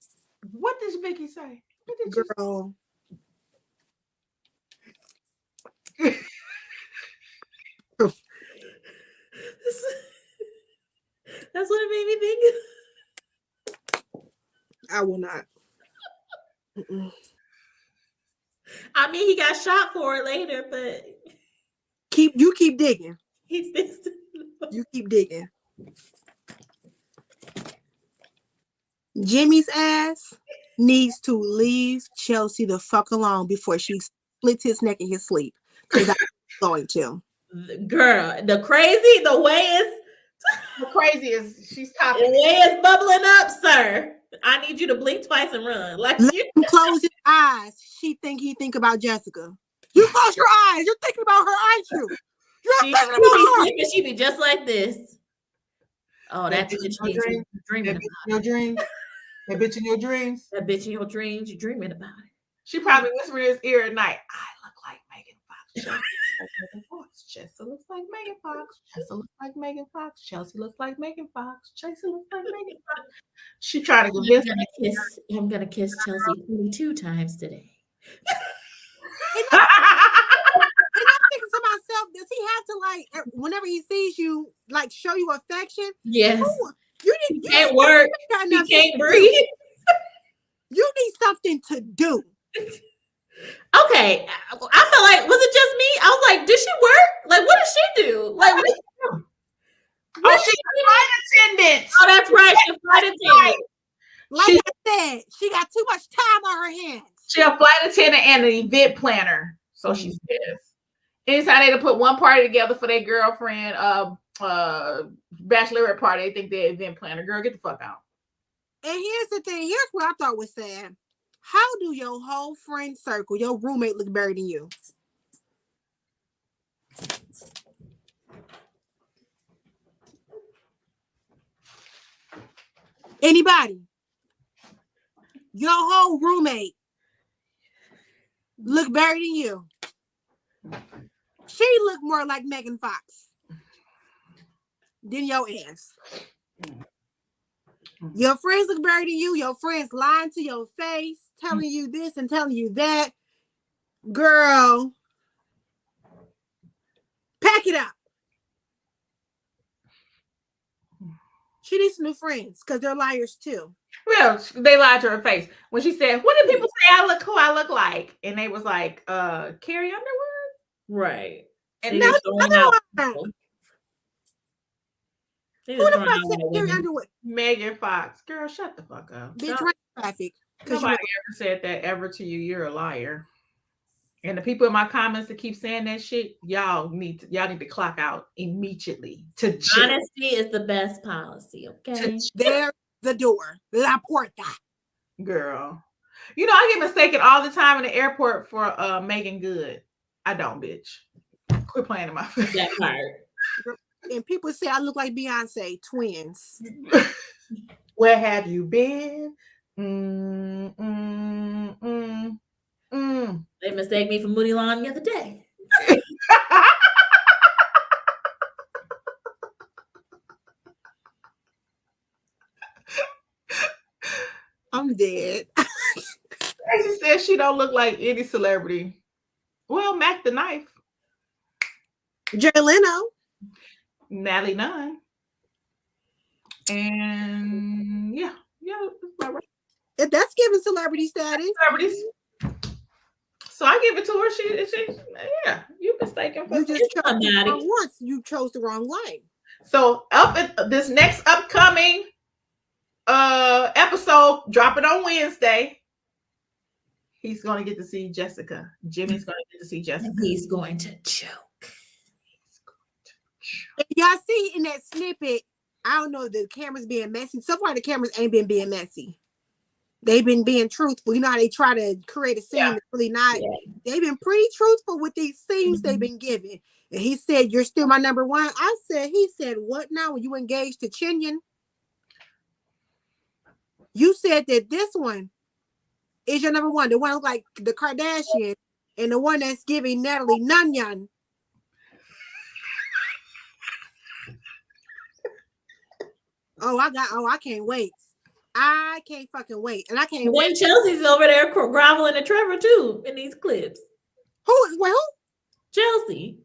What did Vicky say? What did Girl. That's what it made me think. I will not. I mean, he got shot for it later, but you keep digging. He fixed it. You keep digging. Jimmy's ass needs to leave Chelsea the fuck alone before she splits his neck in his sleep. Because I'm going to. Girl, the way is she's topping. The way it's bubbling up, sir. I need you to blink twice and run. Like let him close his eyes. He think about Jessica. You close your eyes. You're thinking about her, aren't you? You're thinking about her. She be just like this. Oh, that's what you dreaming about. Your dreams. That bitch in your dreams. That bitch in your dreams. You're dreaming about it. She probably whispered in his ear at night. I look like Megan Fox. Chelsea looks like Megan Fox. Chelsea looks like Megan Fox. Chelsea looks like Megan Fox. Chelsea looks like Megan Fox. She tried to convince me. I'm gonna kiss Chelsea 22 times today. And I'm thinking to myself, does he have to like whenever he sees you like show you affection? Yes. Oh, you can't work. You can't breathe. You need something to do. Okay, I felt like, was it just me? I was like, did she work? Like, what does she do? Like, she's a flight attendant. Oh, that's right, she's a flight attendant. Like I said, she got too much time on her hands. She's a flight attendant and an event planner, so she's pissed. Anytime they put one party together for their girlfriend, bachelorette party, they think they're event planner. Girl, get the fuck out. And here's the thing. Here's what I thought was sad. How do your whole friend circle, your roommate, look better than you? Anybody? Your whole roommate look better than you. She looked more like Megan Fox than your ass. Your friends look better than you. Your friends lying to your face, telling you this and telling you that. Girl, pack it up. She needs some new friends because they're liars too. Well, they lied to her face when she said, "What did people say I look like?" And they was like, Carrie Underwood, right? And that's another one. Who the fuck said Carrie Underwood? Megan Fox. Girl, shut the fuck up. Bitch, right traffic. Nobody ever said that ever to you. You're a liar. And the people in my comments that keep saying that shit, y'all need to clock out immediately. Honesty is the best policy. Okay, there's the door. La puerta. Girl, you know I get mistaken all the time in the airport for Megan Good. I don't, bitch. Quit playing in my face. That part. And people say I look like Beyonce, twins. Where have you been? They mistake me for Moody Lawn the other day. I'm dead. She said she don't look like any celebrity. Well, Mac the Knife. Jay Leno. Natalie Nunn. And yeah, that's about right. If that's giving celebrity status. Celebrities. So I give it to her. She yeah, you mistaken for you just chose the wrong once. You chose the wrong line. So this next upcoming episode, dropping on Wednesday. He's going to get to see Jessica. Jimmy's going to get to see Jessica. He's going to choke. If y'all see in that snippet, I don't know, the cameras being messy. So far, the cameras ain't been being messy. They've been being truthful. You know how they try to create a scene that's really not. Yeah. They've been pretty truthful with these scenes they've been given. And he said, "You're still my number one." He said, "What now? When you engaged to Chinyan, you said that this one is your number one. The one like the Kardashian, and the one that's giving Natalie Nunyan." I can't wait. I can't fucking wait. And I can't And then wait. Chelsea's over there groveling to Trevor too in these clips. Who? Chelsea.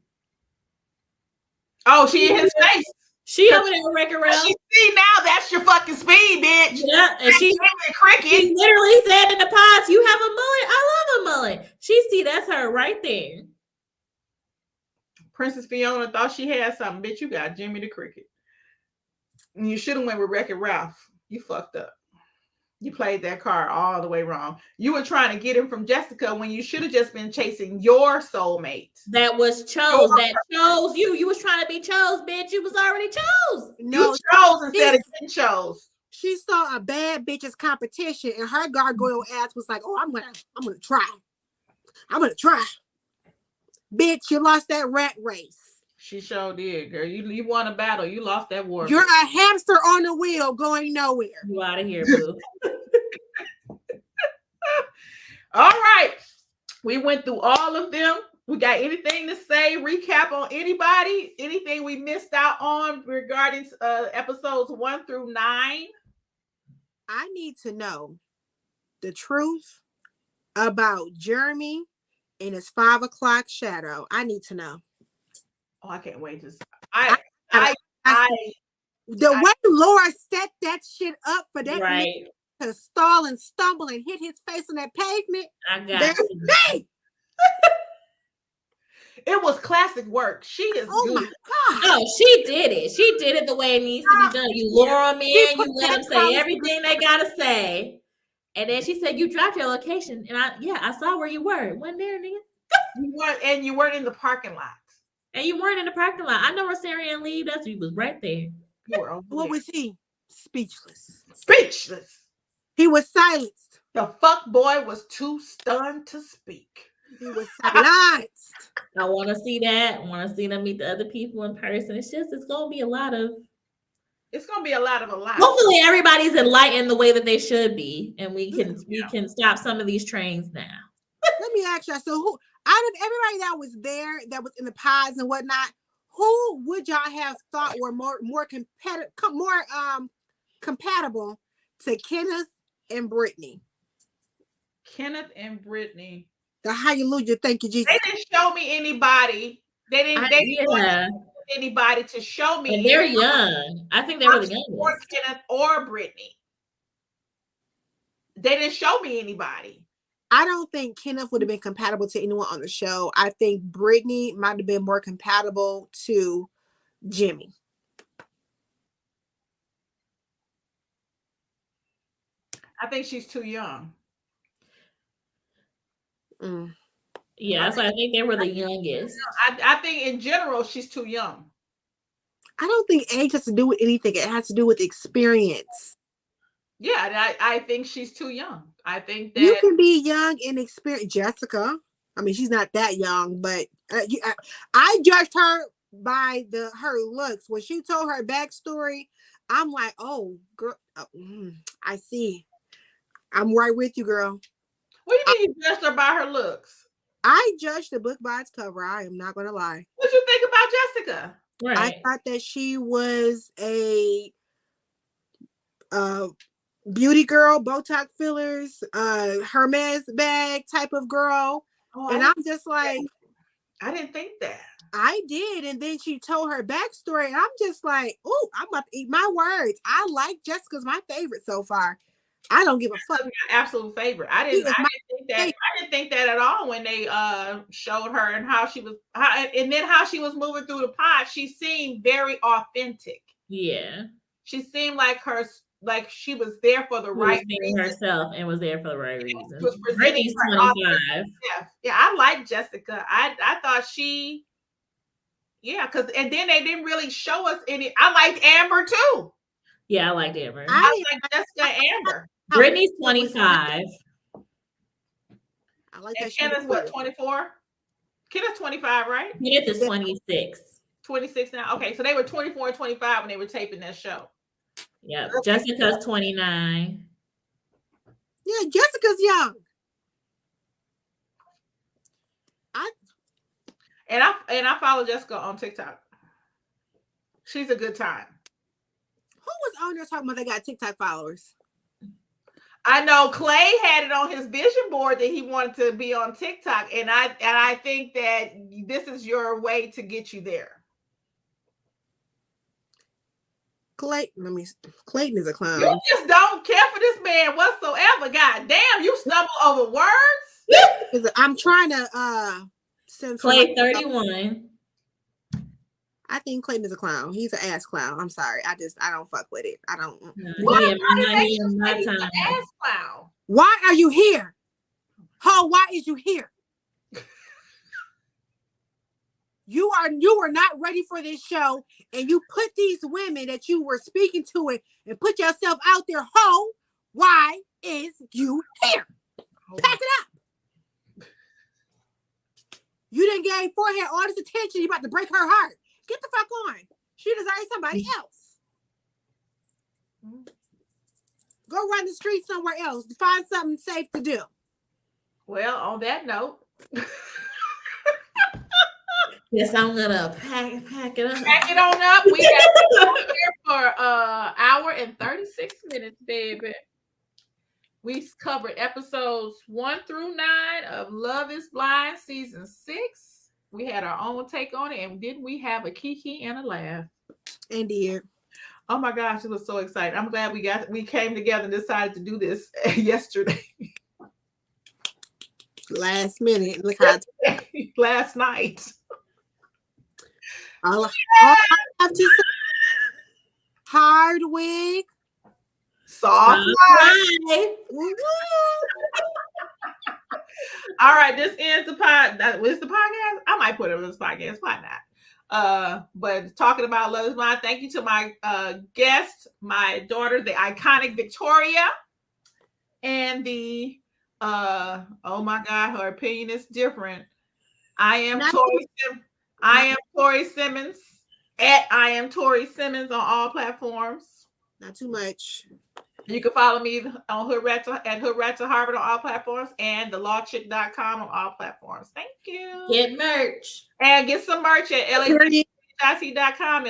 Oh, she in his face. She over there wrecking around. She see now that's your fucking speed, bitch. Yeah, and she cricket. She literally said in the pods, "You have a mullet. I love a mullet." She see that's her right there. Princess Fiona thought she had something, bitch. You got Jimmy the Cricket. And you should have went with Wreck-It Ralph. You fucked up. You played that card all the way wrong. You were trying to get him from Jessica when you should have just been chasing your soulmate. That was chose. That chose you. You was trying to be chose, bitch. You was already chose. No, you chose instead of getting chose. She saw a bad bitch's competition, and her gargoyle ass was like, "Oh, I'm gonna try. I'm gonna try." Bitch, you lost that rat race. She sure did, girl. You won a battle. You lost that war. You're a hamster on the wheel going nowhere. You out of here, boo. All right. We went through all of them. We got anything to say, recap on anybody? Anything we missed out on regarding episodes 1 through 9? I need to know the truth about Jeremy and his 5 o'clock shadow. I need to know. Oh, I can't wait to see. The way Laura set that shit up for that right to stall and stumble and hit his face on that pavement. I got you. It was classic work. She is good. My God. Oh, she did it. She did it the way it needs to be done. You lure them in, you let them say everything they gotta say. And then she said, "You dropped your location." And I saw where you were. Wasn't there, nigga? You weren't in the parking lot. And you weren't in the parking lot. I know Rosarian Lee, that's you was right there. You were what was he? Speechless. He was silenced. The fuck boy was too stunned to speak. He was silenced. I want to see that. I want to see them meet the other people in person. It's gonna be a lot of. It's gonna be a lot. Hopefully, everybody's enlightened the way that they should be, and we can stop some of these trains now. Let me ask you. So, who out of everybody that was there, that was in the pods and whatnot, who would y'all have thought were more compatible to Kenneth and Brittany? Kenneth and Brittany. The hallelujah, thank you, Jesus. They didn't show me anybody. They didn't want anybody to show me. And they're young. I think they were the youngest. Or Kenneth or Brittany. They didn't show me anybody. I don't think Kenneth would have been compatible to anyone on the show. I think Brittany might have been more compatible to Jimmy. I think she's too young. Yeah, so I think they were the youngest. I think in general she's too young. I don't think age has to do with anything. It has to do with experience. Yeah, I think she's too young. I think that you can be young and experienced. Jessica, I mean, she's not that young, but I judged her by her looks. When she told her backstory, I'm like, oh, girl, I see. I'm right with you, girl. What do you mean you judged her by her looks? I judged the book by its cover. I am not going to lie. What do you think about Jessica? Right. I thought that she was a beauty girl, Botox fillers, Hermes bag type of girl. And I'm just like, I didn't think that. I did. And then she told her backstory. And I'm just like, oh, I'm about to eat my words. I like Jessica's my favorite so far. I don't give a fuck. My absolute favorite. I didn't think that at all when they showed her and how she was how she was moving through the pod. She seemed very authentic. Yeah. She seemed like she was there for the right reason herself and was there for the right reason. She was presenting 25. Yeah, I like Jessica. I thought she Yeah, because and then they didn't really show us any. I liked Amber too. Yeah, I liked Amber. I like Jessica and Amber. Brittany's 25. I like And that she was Kenneth's what, cool. 24? Kenneth's 25, right? Kenneth is 26. 26 now. Okay, so they were 24 and 25 when they were taping that show. Yep. Jessica's 29. Yeah, Jessica's young. And I follow Jessica on TikTok. She's a good time. Who was on there talking about they got TikTok followers? I know Clay had it on his vision board that he wanted to be on TikTok, and I think that this is your way to get you there. Clayton is a clown. You just don't care for this man whatsoever. God damn, you stumble over words. I'm trying to send Clay 31. I think Clayton is a clown. He's an ass clown. I'm sorry. I don't fuck with it. I don't. Why did they say he's an ass clown? Why are you here? Ho, why is you here? You were not ready for this show, and you put these women that you were speaking to it and put yourself out there. Ho, why is you here? Pack it up. You didn't gain forehead all this attention. You about to break her heart. Get the fuck on. She deserves somebody else. Go run the street somewhere else. Find something safe to do. Well, on that note. Yes, I'm gonna pack it up. Pack it on up. We got here for hour and 36 minutes, baby. We covered episodes 1 through 9 of Love is Blind season 6. We had our own take on it, and didn't we have a kiki and a laugh? Indeed. Oh my gosh, it was so exciting. I'm glad we came together and decided to do this yesterday. Last minute. Look how last night. All I have to say, hard wig. Soft life. All right, this ends the pod. Is the podcast? I might put it on this podcast. Why not? But talking about Love is Blind, thank you to my guest, my daughter, the iconic Victoria, and the oh my God, her opinion is different. I am Tori Simmons at I am Tori Simmons on all platforms. Not too much. You can follow me on Hood Rat to Harvard on all platforms and thelawchick.com on all platforms. Thank you. Get merch. And get some merch at LACom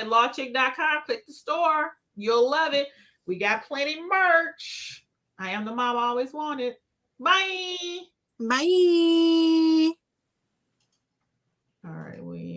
and lawchick.com. Click the store. You'll love it. We got plenty merch. I am the mom I always wanted. Bye. Bye.